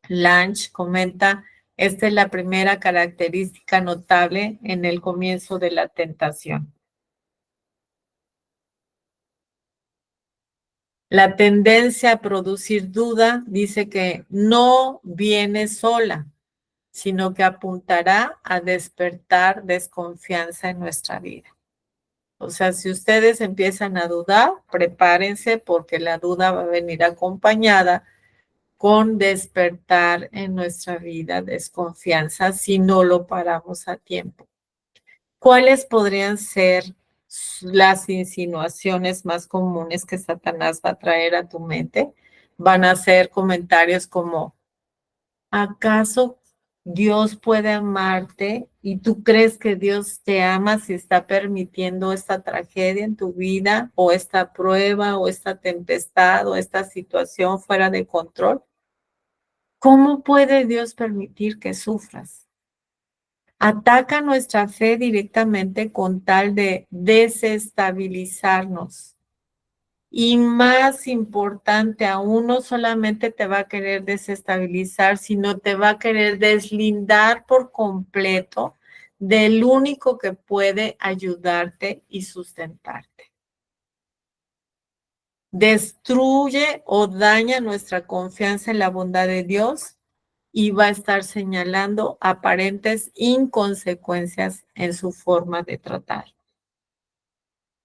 Lange comenta, esta es la primera característica notable en el comienzo de la tentación. La tendencia a producir duda dice que no viene sola, sino que apuntará a despertar desconfianza en nuestra vida. O sea, si ustedes empiezan a dudar, prepárense porque la duda va a venir acompañada con despertar en nuestra vida desconfianza si no lo paramos a tiempo. ¿Cuáles podrían ser las insinuaciones más comunes que Satanás va a traer a tu mente? Van a ser comentarios como, ¿acaso Dios puede amarte y tú crees que Dios te ama si está permitiendo esta tragedia en tu vida o esta prueba o esta tempestad o esta situación fuera de control? ¿Cómo puede Dios permitir que sufras? Ataca nuestra fe directamente con tal de desestabilizarnos. Y más importante aún, no solamente te va a querer desestabilizar, sino te va a querer deslindar por completo del único que puede ayudarte y sustentarte. Destruye o daña nuestra confianza en la bondad de Dios y va a estar señalando aparentes inconsecuencias en su forma de tratar.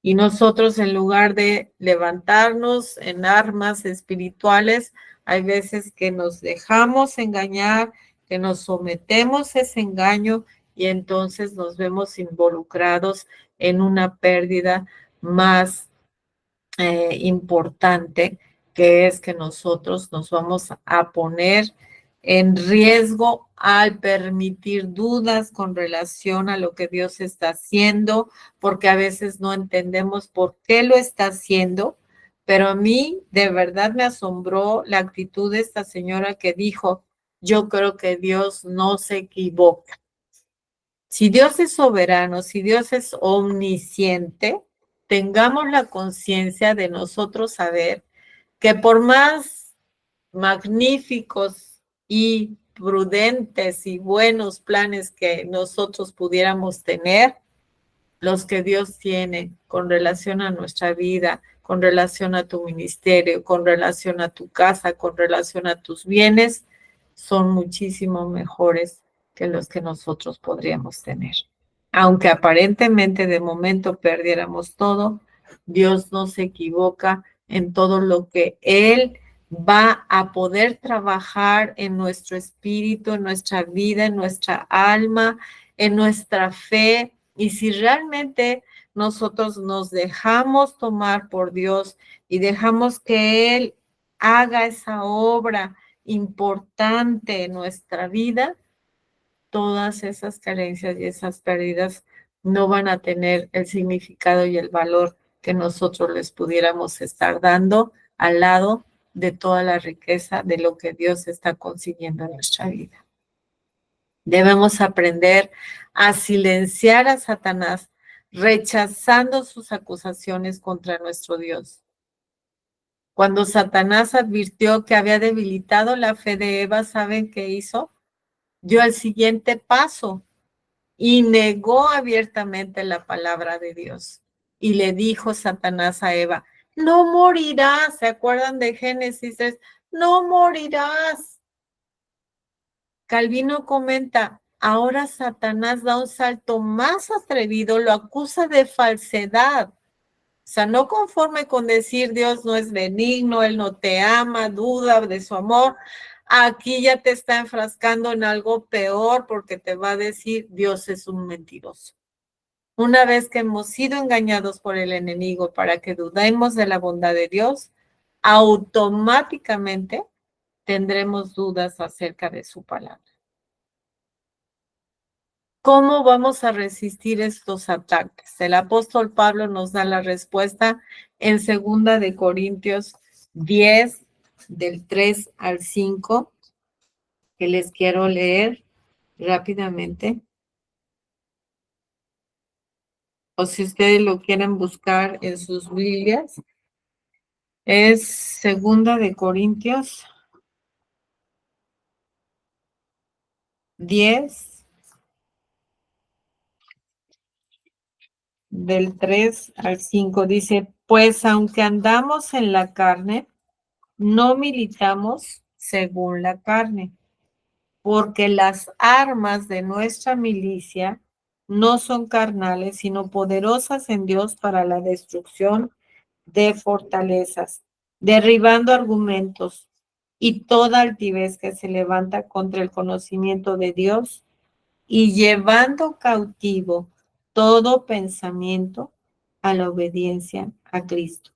Y nosotros, en lugar de levantarnos en armas espirituales, hay veces que nos dejamos engañar, que nos sometemos a ese engaño y entonces nos vemos involucrados en una pérdida más importante, que es que nosotros nos vamos a poner en riesgo al permitir dudas con relación a lo que Dios está haciendo, porque a veces no entendemos por qué lo está haciendo. Pero a mí de verdad me asombró la actitud de esta señora que dijo, yo creo que Dios no se equivoca. Si Dios es soberano, si Dios es omnisciente, tengamos la conciencia de nosotros saber que por más magníficos y prudentes y buenos planes que nosotros pudiéramos tener, los que Dios tiene con relación a nuestra vida, con relación a tu ministerio, con relación a tu casa, con relación a tus bienes, son muchísimo mejores que los que nosotros podríamos tener. Aunque aparentemente de momento perdiéramos todo, Dios no se equivoca en todo lo que Él va a poder trabajar en nuestro espíritu, en nuestra vida, en nuestra alma, en nuestra fe. Y si realmente nosotros nos dejamos tomar por Dios y dejamos que Él haga esa obra importante en nuestra vida, todas esas carencias y esas pérdidas no van a tener el significado y el valor que nosotros les pudiéramos estar dando al lado de toda la riqueza de lo que Dios está consiguiendo en nuestra vida. Debemos aprender a silenciar a Satanás, rechazando sus acusaciones contra nuestro Dios. Cuando Satanás advirtió que había debilitado la fe de Eva, ¿saben qué hizo? Dio el siguiente paso y negó abiertamente la palabra de Dios. Y le dijo Satanás a Eva, no morirás. ¿Se acuerdan de Génesis 3? No morirás. Calvino comenta, ahora Satanás da un salto más atrevido, lo acusa de falsedad. O sea, no conforme con decir Dios no es benigno, Él no te ama, duda de su amor, aquí ya te está enfrascando en algo peor porque te va a decir Dios es un mentiroso. Una vez que hemos sido engañados por el enemigo para que dudemos de la bondad de Dios, automáticamente tendremos dudas acerca de su palabra. ¿Cómo vamos a resistir estos ataques? El apóstol Pablo nos da la respuesta en 2 de Corintios 10, del 3 al 5, que les quiero leer rápidamente. O si ustedes lo quieren buscar en sus Biblias, es 2 de Corintios 10, del 3 al 5. Dice, pues aunque andamos en la carne, no militamos según la carne, porque las armas de nuestra milicia no son carnales, sino poderosas en Dios para la destrucción de fortalezas, derribando argumentos y toda altivez que se levanta contra el conocimiento de Dios y llevando cautivo todo pensamiento a la obediencia a Cristo.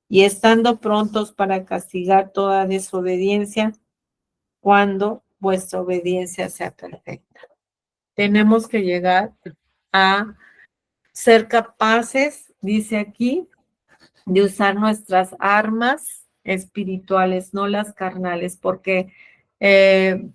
Y estando prontos para castigar toda desobediencia cuando vuestra obediencia sea perfecta. Tenemos que llegar a ser capaces, dice aquí, de usar nuestras armas espirituales, no las carnales, porque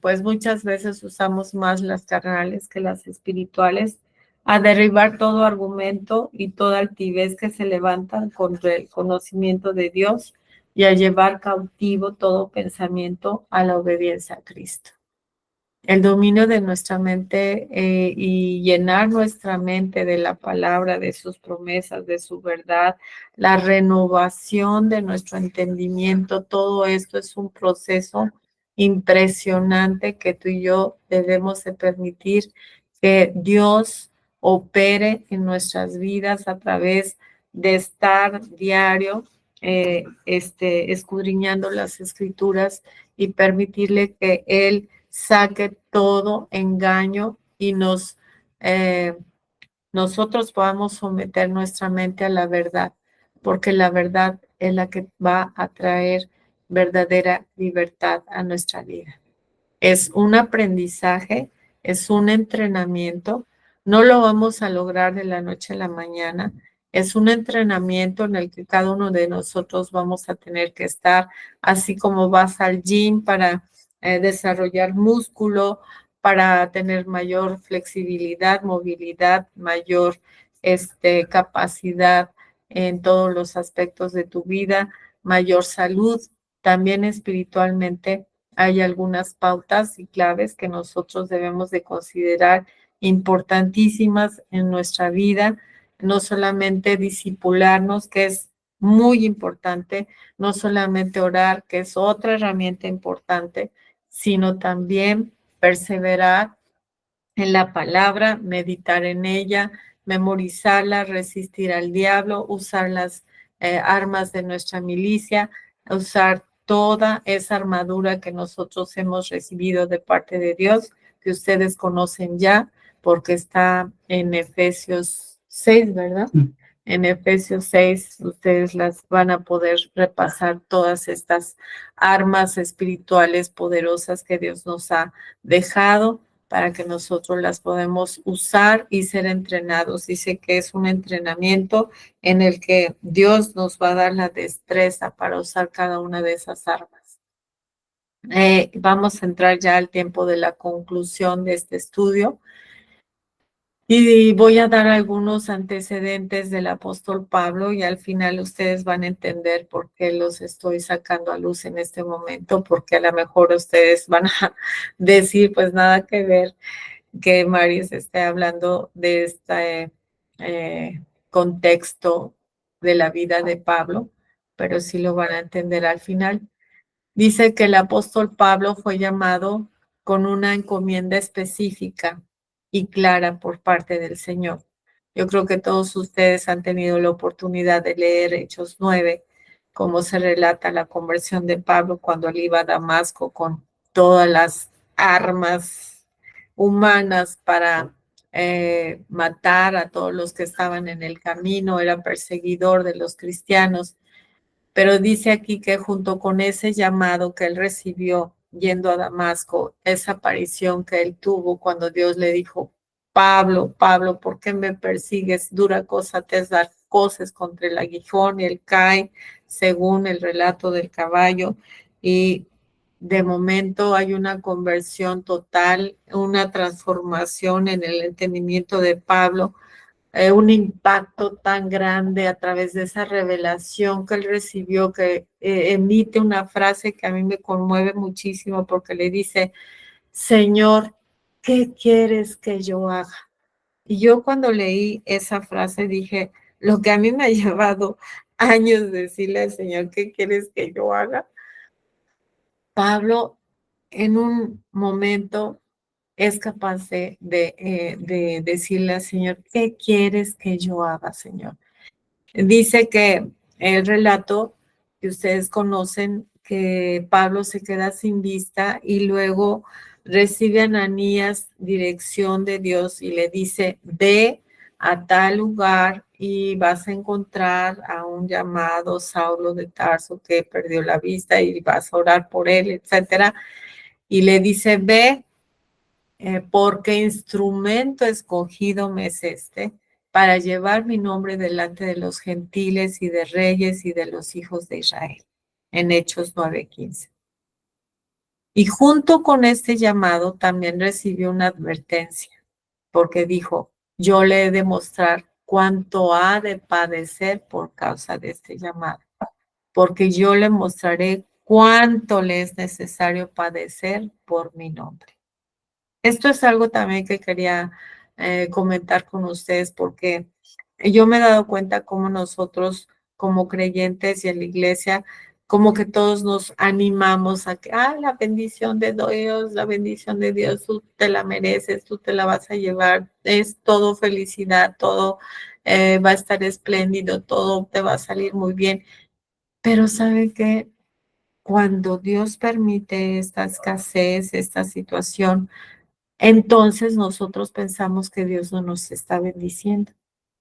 pues muchas veces usamos más las carnales que las espirituales, a derribar todo argumento y toda altivez que se levantan contra el conocimiento de Dios y a llevar cautivo todo pensamiento a la obediencia a Cristo. El dominio de nuestra mente y llenar nuestra mente de la palabra, de sus promesas, de su verdad, la renovación de nuestro entendimiento, todo esto es un proceso impresionante que tú y yo debemos de permitir que Dios opere en nuestras vidas a través de estar diario escudriñando las escrituras y permitirle que Él saque todo engaño y nosotros podamos someter nuestra mente a la verdad, porque la verdad es la que va a traer verdadera libertad a nuestra vida. Es un aprendizaje, es un entrenamiento. No lo vamos a lograr de la noche a la mañana. Es un entrenamiento en el que cada uno de nosotros vamos a tener que estar, así como vas al gym para desarrollar músculo, para tener mayor flexibilidad, movilidad, mayor capacidad en todos los aspectos de tu vida, mayor salud, también espiritualmente. Hay algunas pautas y claves que nosotros debemos de considerar importantísimas en nuestra vida, no solamente disipularnos, que es muy importante, no solamente orar, que es otra herramienta importante, sino también perseverar en la palabra, meditar en ella, memorizarla, resistir al diablo, usar las armas de nuestra milicia, usar toda esa armadura que nosotros hemos recibido de parte de Dios, que ustedes conocen ya, porque está en Efesios 6, ¿verdad? En Efesios 6, ustedes las van a poder repasar todas estas armas espirituales poderosas que Dios nos ha dejado para que nosotros las podemos usar y ser entrenados. Dice que es un entrenamiento en el que Dios nos va a dar la destreza para usar cada una de esas armas. Vamos a entrar ya al tiempo de la conclusión de este estudio. Y voy a dar algunos antecedentes del apóstol Pablo y al final ustedes van a entender por qué los estoy sacando a luz en este momento, porque a lo mejor ustedes van a decir, pues nada que ver que Mari se esté hablando de este contexto de la vida de Pablo, pero sí lo van a entender al final. Dice que el apóstol Pablo fue llamado con una encomienda específica y clara por parte del Señor. Yo creo que todos ustedes han tenido la oportunidad de leer Hechos 9, cómo se relata la conversión de Pablo cuando él iba a Damasco con todas las armas humanas para matar a todos los que estaban en el camino, era perseguidor de los cristianos. Pero dice aquí que junto con ese llamado que él recibió yendo a Damasco, esa aparición que él tuvo cuando Dios le dijo, Pablo, Pablo, ¿por qué me persigues? Dura cosa te es dar cosas contra el aguijón y él cae, según el relato del caballo. Y de momento hay una conversión total, una transformación en el entendimiento de Pablo, un impacto tan grande a través de esa revelación que él recibió, que emite una frase que a mí me conmueve muchísimo porque le dice, Señor, ¿qué quieres que yo haga? Y yo cuando leí esa frase dije, lo que a mí me ha llevado años decirle al Señor, ¿qué quieres que yo haga? Pablo en un momento es capaz de decirle al Señor, ¿qué quieres que yo haga, Señor? Dice que el relato que ustedes conocen, que Pablo se queda sin vista y luego recibe a Ananías dirección de Dios y le dice, ve a tal lugar y vas a encontrar a un llamado Saulo de Tarso que perdió la vista y vas a orar por él, etcétera. Y le dice, ve, porque instrumento escogido me es este para llevar mi nombre delante de los gentiles y de reyes y de los hijos de Israel, en Hechos 9:15. Y junto con este llamado también recibió una advertencia, porque dijo, yo le he de mostrar cuánto ha de padecer por causa de este llamado, porque yo le mostraré cuánto le es necesario padecer por mi nombre. Esto es algo también que quería comentar con ustedes porque yo me he dado cuenta cómo nosotros como creyentes y en la iglesia, como que todos nos animamos a que, la bendición de Dios, tú te la mereces, tú te la vas a llevar, es todo felicidad, todo va a estar espléndido, todo te va a salir muy bien. Pero ¿saben qué? Cuando Dios permite esta escasez, esta situación, entonces nosotros pensamos que Dios no nos está bendiciendo.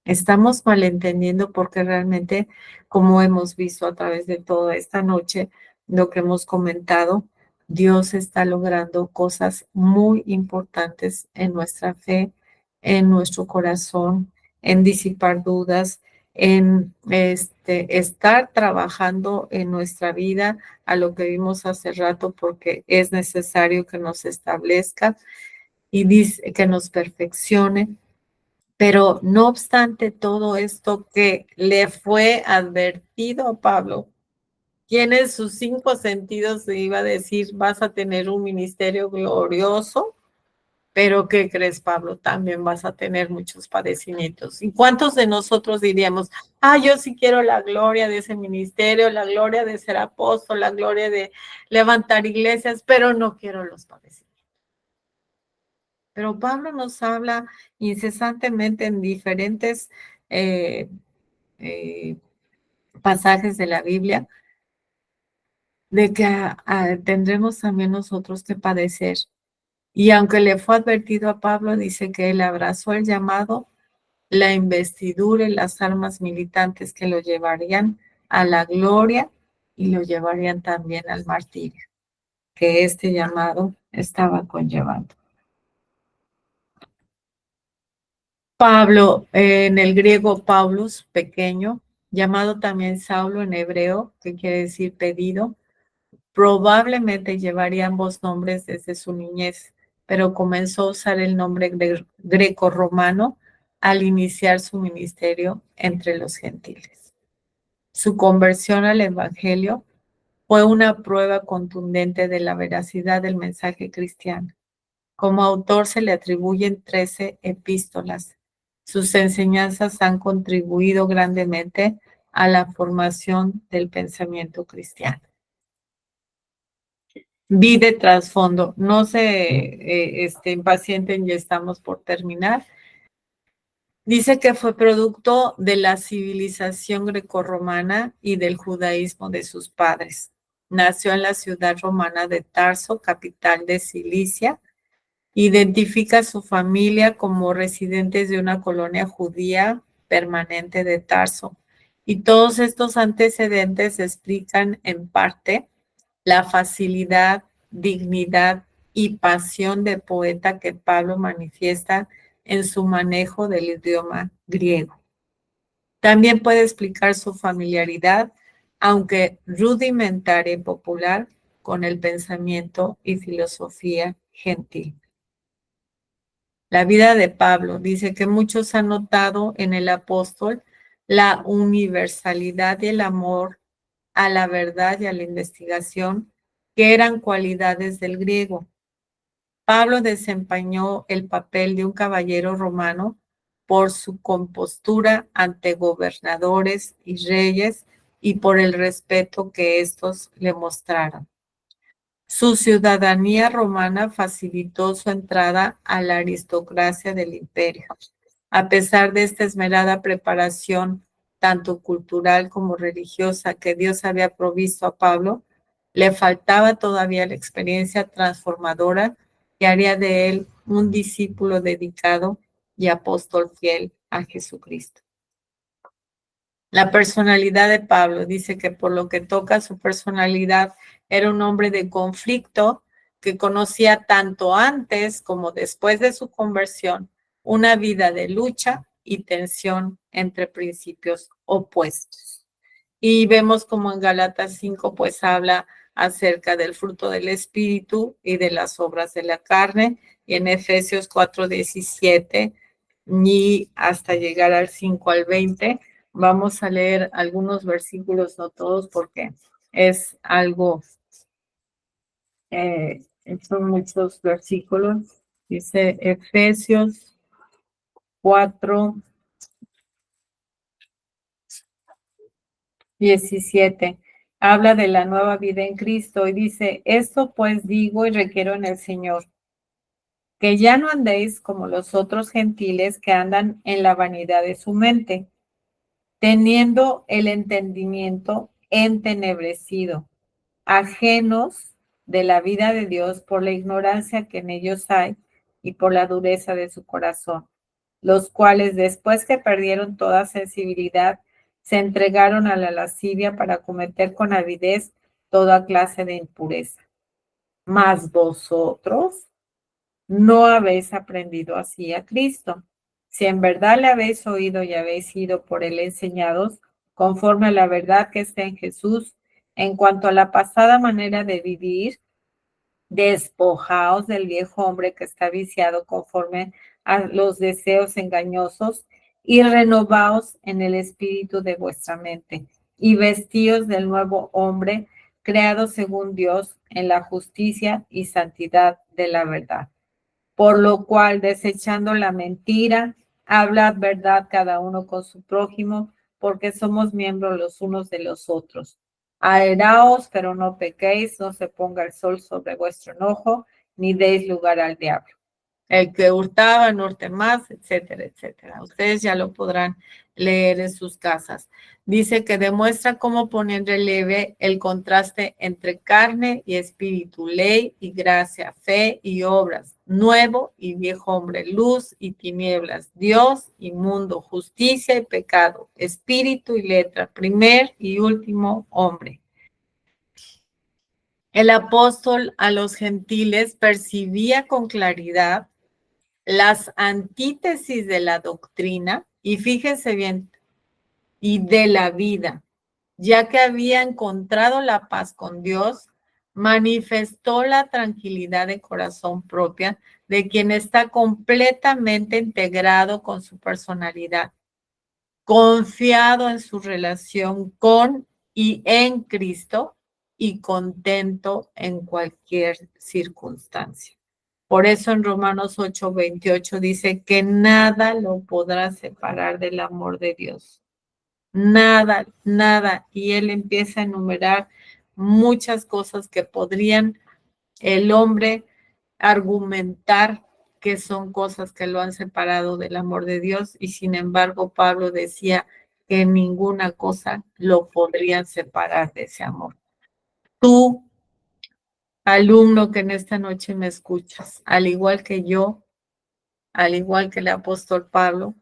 Estamos malentendiendo porque realmente, como hemos visto a través de toda esta noche, lo que hemos comentado, Dios está logrando cosas muy importantes en nuestra fe, en nuestro corazón, en disipar dudas, en estar trabajando en nuestra vida a lo que vimos hace rato, porque es necesario que nos establezca y dice que nos perfeccione. Pero no obstante todo esto que le fue advertido a Pablo, tiene sus 5 sentidos, se iba a decir, vas a tener un ministerio glorioso, pero ¿qué crees, Pablo? También vas a tener muchos padecimientos. ¿Y cuántos de nosotros diríamos, yo sí quiero la gloria de ese ministerio, la gloria de ser apóstol, la gloria de levantar iglesias, pero no quiero los padecimientos? Pero Pablo nos habla incesantemente en diferentes eh, eh, pasajes de la Biblia de que tendremos también nosotros que padecer. Y aunque le fue advertido a Pablo, dice que él abrazó el llamado, la investidura y las armas militantes que lo llevarían a la gloria y lo llevarían también al martirio, que este llamado estaba conllevando. Pablo, en el griego Paulus, pequeño, llamado también Saulo en hebreo, que quiere decir pedido, probablemente llevaría ambos nombres desde su niñez, pero comenzó a usar el nombre greco-romano al iniciar su ministerio entre los gentiles. Su conversión al Evangelio fue una prueba contundente de la veracidad del mensaje cristiano. Como autor se le atribuyen 13 epístolas. Sus enseñanzas han contribuido grandemente a la formación del pensamiento cristiano. Vi de trasfondo, no se impacienten, ya estamos por terminar. Dice que fue producto de la civilización grecorromana y del judaísmo de sus padres. Nació en la ciudad romana de Tarso, capital de Cilicia. Identifica a su familia como residentes de una colonia judía permanente de Tarso. Y todos estos antecedentes explican en parte la facilidad, dignidad y pasión de poeta que Pablo manifiesta en su manejo del idioma griego. También puede explicar su familiaridad, aunque rudimentaria y popular, con el pensamiento y filosofía gentil. La vida de Pablo dice que muchos han notado en el apóstol la universalidad y el amor a la verdad y a la investigación, que eran cualidades del griego. Pablo desempeñó el papel de un caballero romano por su compostura ante gobernadores y reyes y por el respeto que estos le mostraron. Su ciudadanía romana facilitó su entrada a la aristocracia del imperio. A pesar de esta esmerada preparación, tanto cultural como religiosa, que Dios había provisto a Pablo, le faltaba todavía la experiencia transformadora que haría de él un discípulo dedicado y apóstol fiel a Jesucristo. La personalidad de Pablo dice que por lo que toca a su personalidad, era un hombre de conflicto que conocía tanto antes como después de su conversión una vida de lucha y tensión entre principios opuestos. Y vemos como en Gálatas 5 pues habla acerca del fruto del Espíritu y de las obras de la carne, y en Efesios 4:17 y hasta llegar al 5 al 20. Vamos a leer algunos versículos, no todos, porque es algo, son muchos versículos. Dice Efesios 4:17. Habla de la nueva vida en Cristo y dice, esto pues digo y requiero en el Señor, que ya no andéis como los otros gentiles que andan en la vanidad de su mente, teniendo el entendimiento entenebrecido, ajenos de la vida de Dios por la ignorancia que en ellos hay y por la dureza de su corazón, los cuales después que perdieron toda sensibilidad, se entregaron a la lascivia para cometer con avidez toda clase de impureza. Mas vosotros no habéis aprendido así a Cristo. Si en verdad le habéis oído y habéis sido por él enseñados, conforme a la verdad que está en Jesús, en cuanto a la pasada manera de vivir, despojaos del viejo hombre que está viciado conforme a los deseos engañosos y renovaos en el espíritu de vuestra mente y vestíos del nuevo hombre creado según Dios en la justicia y santidad de la verdad. Por lo cual, desechando la mentira, hablad verdad cada uno con su prójimo, porque somos miembros los unos de los otros. Airaos, pero no pequéis, no se ponga el sol sobre vuestro enojo, ni deis lugar al diablo. El que hurtaba, no hurte más, etcétera, etcétera. Ustedes ya lo podrán leer en sus casas. Dice que demuestra cómo pone en relieve el contraste entre carne y espíritu, ley y gracia, fe y obras, nuevo y viejo hombre, luz y tinieblas, Dios y mundo, justicia y pecado, espíritu y letra, primer y último hombre. El apóstol a los gentiles percibía con claridad las antítesis de la doctrina, y fíjense bien, y de la vida, ya que había encontrado la paz con Dios, manifestó la tranquilidad de corazón propia de quien está completamente integrado con su personalidad, confiado en su relación con y en Cristo y contento en cualquier circunstancia. Por eso en Romanos 8:28 dice que nada lo podrá separar del amor de Dios. Nada, nada. Y él empieza a enumerar muchas cosas que podrían el hombre argumentar que son cosas que lo han separado del amor de Dios. Y sin embargo, Pablo decía que ninguna cosa lo podría separar de ese amor. Tú, alumno que en esta noche me escuchas, al igual que yo, al igual que el apóstol Pablo,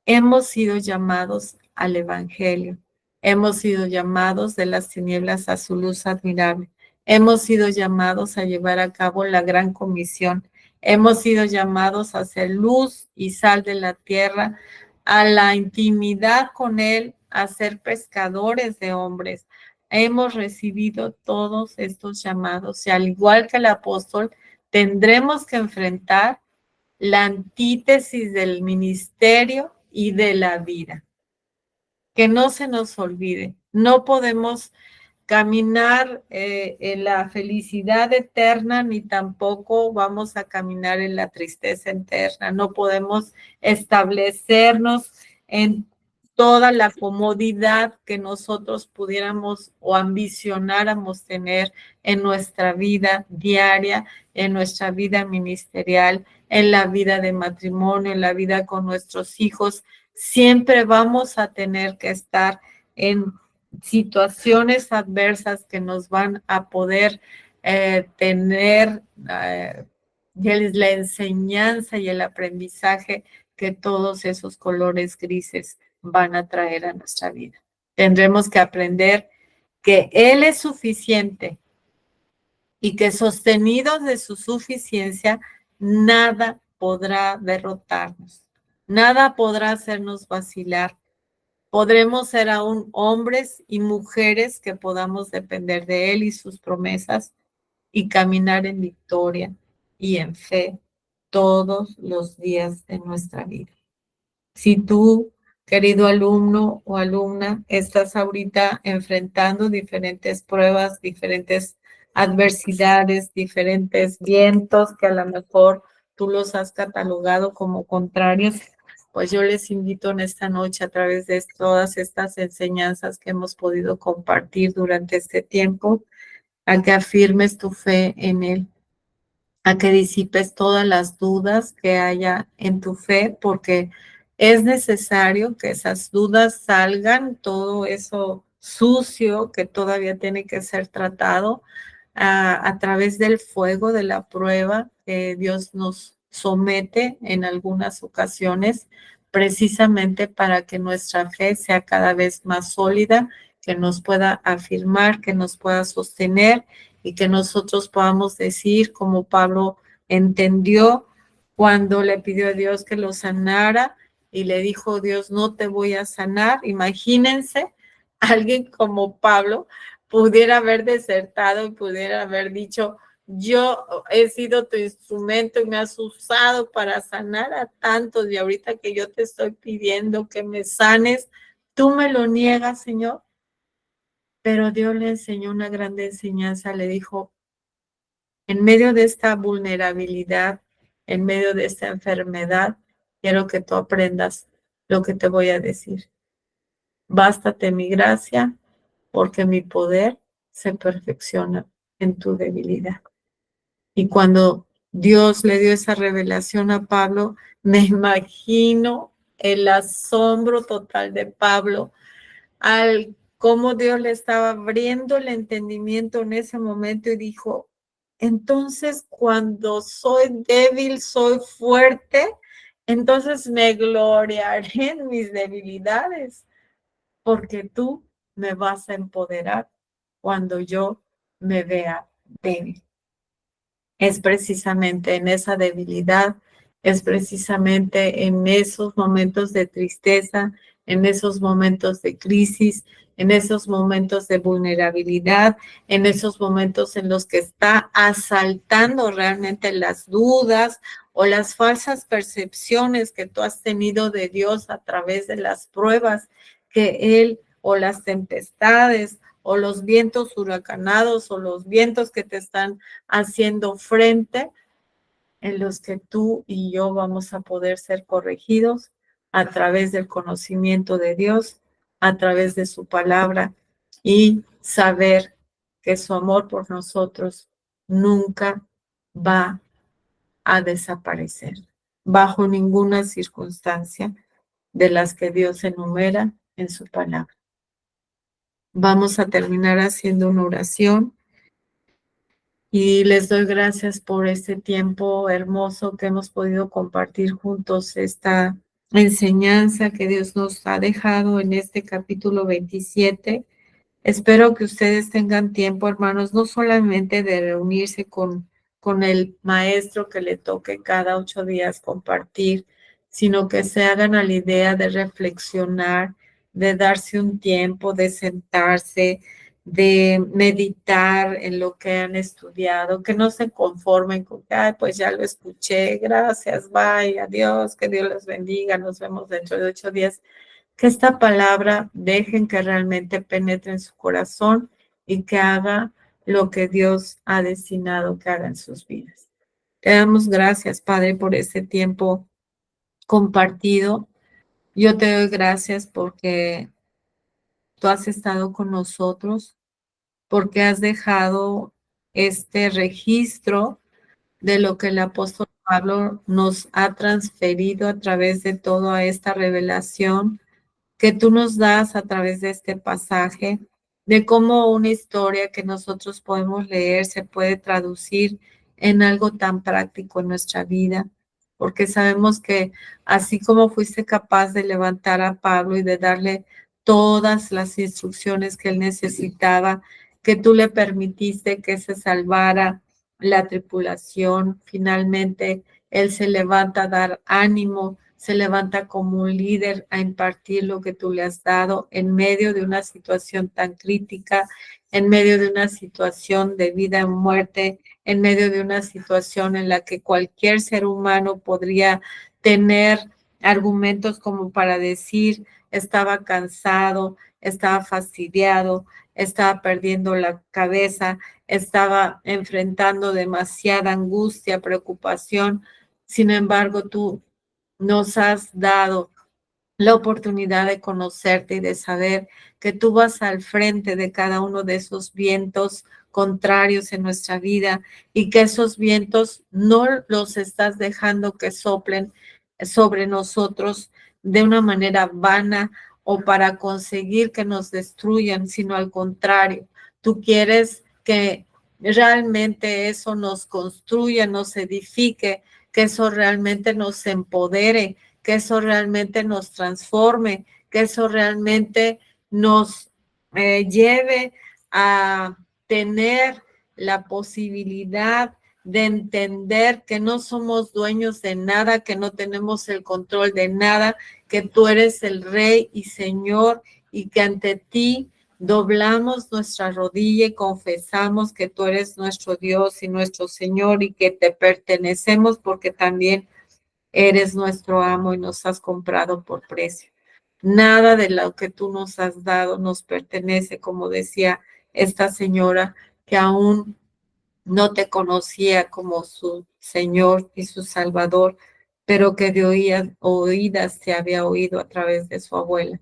hemos sido llamados al Evangelio. Hemos sido llamados de las tinieblas a su luz admirable. Hemos sido llamados a llevar a cabo la gran comisión. Hemos sido llamados a ser luz y sal de la tierra, a la intimidad con Él, a ser pescadores de hombres. Hemos recibido todos estos llamados y al igual que el apóstol, tendremos que enfrentar la antítesis del ministerio y de la vida. Que no se nos olvide, no podemos caminar en la felicidad eterna, ni tampoco vamos a caminar en la tristeza eterna. No podemos establecernos en toda la comodidad que nosotros pudiéramos o ambicionáramos tener en nuestra vida diaria, en nuestra vida ministerial, en la vida de matrimonio, en la vida con nuestros hijos. Siempre vamos a tener que estar en situaciones adversas que nos van a poder tener la enseñanza y el aprendizaje que todos esos colores grises van a traer a nuestra vida. Tendremos que aprender que Él es suficiente y que sostenidos de su suficiencia, nada podrá derrotarnos, nada podrá hacernos vacilar. Podremos ser aún hombres y mujeres que podamos depender de Él y sus promesas y caminar en victoria y en fe todos los días de nuestra vida. Si tú, querido alumno o alumna, estás ahorita enfrentando diferentes pruebas, diferentes adversidades, diferentes vientos que a lo mejor tú los has catalogado como contrarios, pues yo les invito en esta noche a través de todas estas enseñanzas que hemos podido compartir durante este tiempo, a que afirmes tu fe en Él, a que disipes todas las dudas que haya en tu fe, porque es necesario que esas dudas salgan, todo eso sucio que todavía tiene que ser tratado a través del fuego de la prueba que Dios nos somete en algunas ocasiones, precisamente para que nuestra fe sea cada vez más sólida, que nos pueda afirmar, que nos pueda sostener y que nosotros podamos decir como Pablo entendió cuando le pidió a Dios que lo sanara y le dijo, Dios, no te voy a sanar. Imagínense, alguien como Pablo pudiera haber desertado y pudiera haber dicho, yo he sido tu instrumento y me has usado para sanar a tantos y ahorita que yo te estoy pidiendo que me sanes, tú me lo niegas, Señor. Pero Dios le enseñó una grande enseñanza, le dijo, en medio de esta vulnerabilidad, en medio de esta enfermedad, quiero que tú aprendas lo que te voy a decir. Bástate mi gracia, porque mi poder se perfecciona en tu debilidad. Y cuando Dios le dio esa revelación a Pablo, me imagino el asombro total de Pablo al cómo Dios le estaba abriendo el entendimiento en ese momento y dijo, entonces cuando soy débil, soy fuerte, entonces me gloriaré en mis debilidades, porque tú me vas a empoderar cuando yo me vea débil. Es precisamente en esa debilidad, es precisamente en esos momentos de tristeza, en esos momentos de crisis, en esos momentos de vulnerabilidad, en esos momentos en los que está asaltando realmente las dudas o las falsas percepciones que tú has tenido de Dios a través de las pruebas que Él o las tempestades o los vientos huracanados o los vientos que te están haciendo frente, en los que tú y yo vamos a poder ser corregidos a través del conocimiento de Dios, a través de su palabra y saber que su amor por nosotros nunca va a desaparecer bajo ninguna circunstancia de las que Dios enumera en su palabra. Vamos a terminar haciendo una oración. Y les doy gracias por este tiempo hermoso que hemos podido compartir juntos, esta enseñanza que Dios nos ha dejado en este capítulo 27. Espero que ustedes tengan tiempo, hermanos, no solamente de reunirse con el maestro que le toque cada 8 días compartir, sino que se hagan a la idea de reflexionar, de darse un tiempo, de sentarse, de meditar en lo que han estudiado, que no se conformen con que, ay, pues ya lo escuché, gracias, bye, adiós, que Dios les bendiga, nos vemos dentro de 8 días. Que esta palabra dejen que realmente penetre en su corazón y que haga lo que Dios ha destinado que haga en sus vidas. Te damos gracias, Padre, por este tiempo compartido. Yo te doy gracias porque tú has estado con nosotros, porque has dejado este registro de lo que el apóstol Pablo nos ha transferido a través de toda esta revelación que tú nos das a través de este pasaje, de cómo una historia que nosotros podemos leer se puede traducir en algo tan práctico en nuestra vida, porque sabemos que así como fuiste capaz de levantar a Pablo y de darle todas las instrucciones que él necesitaba, que tú le permitiste que se salvara la tripulación, finalmente él se levanta a dar ánimo, se levanta como un líder a impartir lo que tú le has dado en medio de una situación tan crítica, en medio de una situación de vida o muerte, en medio de una situación en la que cualquier ser humano podría tener argumentos como para decir, estaba cansado, estaba fastidiado, estaba perdiendo la cabeza, estaba enfrentando demasiada angustia, preocupación. Sin embargo, tú nos has dado la oportunidad de conocerte y de saber que tú vas al frente de cada uno de esos vientos contrarios en nuestra vida y que esos vientos no los estás dejando que soplen sobre nosotros de una manera vana o para conseguir que nos destruyan, sino al contrario, tú quieres que realmente eso nos construya, nos edifique, que eso realmente nos empodere, que eso realmente nos transforme, que eso realmente nos lleve a tener la posibilidad de entender que no somos dueños de nada, que no tenemos el control de nada, que tú eres el Rey y Señor y que ante ti doblamos nuestra rodilla y confesamos que tú eres nuestro Dios y nuestro Señor y que te pertenecemos porque también eres nuestro amo y nos has comprado por precio. Nada de lo que tú nos has dado nos pertenece, como decía esta señora que aún no te conocía como su Señor y su Salvador, pero que de oídas se había oído a través de su abuela.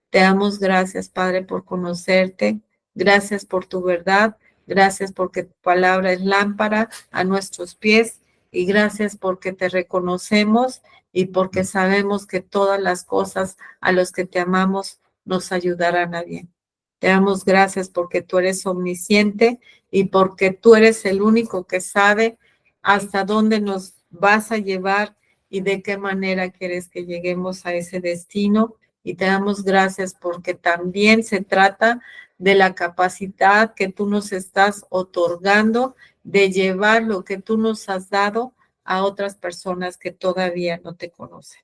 Te damos gracias, Padre, por conocerte. Gracias por tu verdad. Gracias porque tu palabra es lámpara a nuestros pies. Y gracias porque te reconocemos y porque sabemos que todas las cosas a los que te amamos nos ayudarán a bien. Te damos gracias porque tú eres omnisciente y porque tú eres el único que sabe hasta dónde nos vas a llevar y de qué manera quieres que lleguemos a ese destino. Y te damos gracias porque también se trata de la capacidad que tú nos estás otorgando de llevar lo que tú nos has dado a otras personas que todavía no te conocen.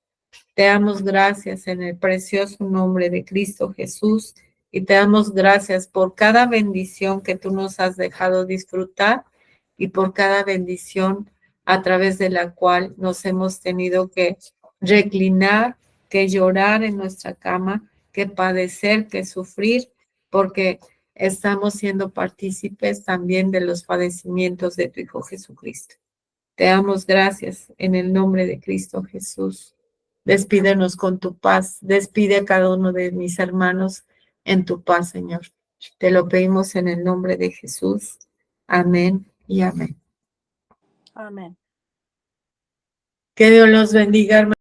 Te damos gracias en el precioso nombre de Cristo Jesús y te damos gracias por cada bendición que tú nos has dejado disfrutar y por cada bendición a través de la cual nos hemos tenido que reclinar, que llorar en nuestra cama, que padecer, que sufrir, porque estamos siendo partícipes también de los padecimientos de tu Hijo Jesucristo. Te damos gracias en el nombre de Cristo Jesús. Despídenos con tu paz. Despide a cada uno de mis hermanos en tu paz, Señor. Te lo pedimos en el nombre de Jesús. Amén y amén. Amén. Que Dios los bendiga, hermanos.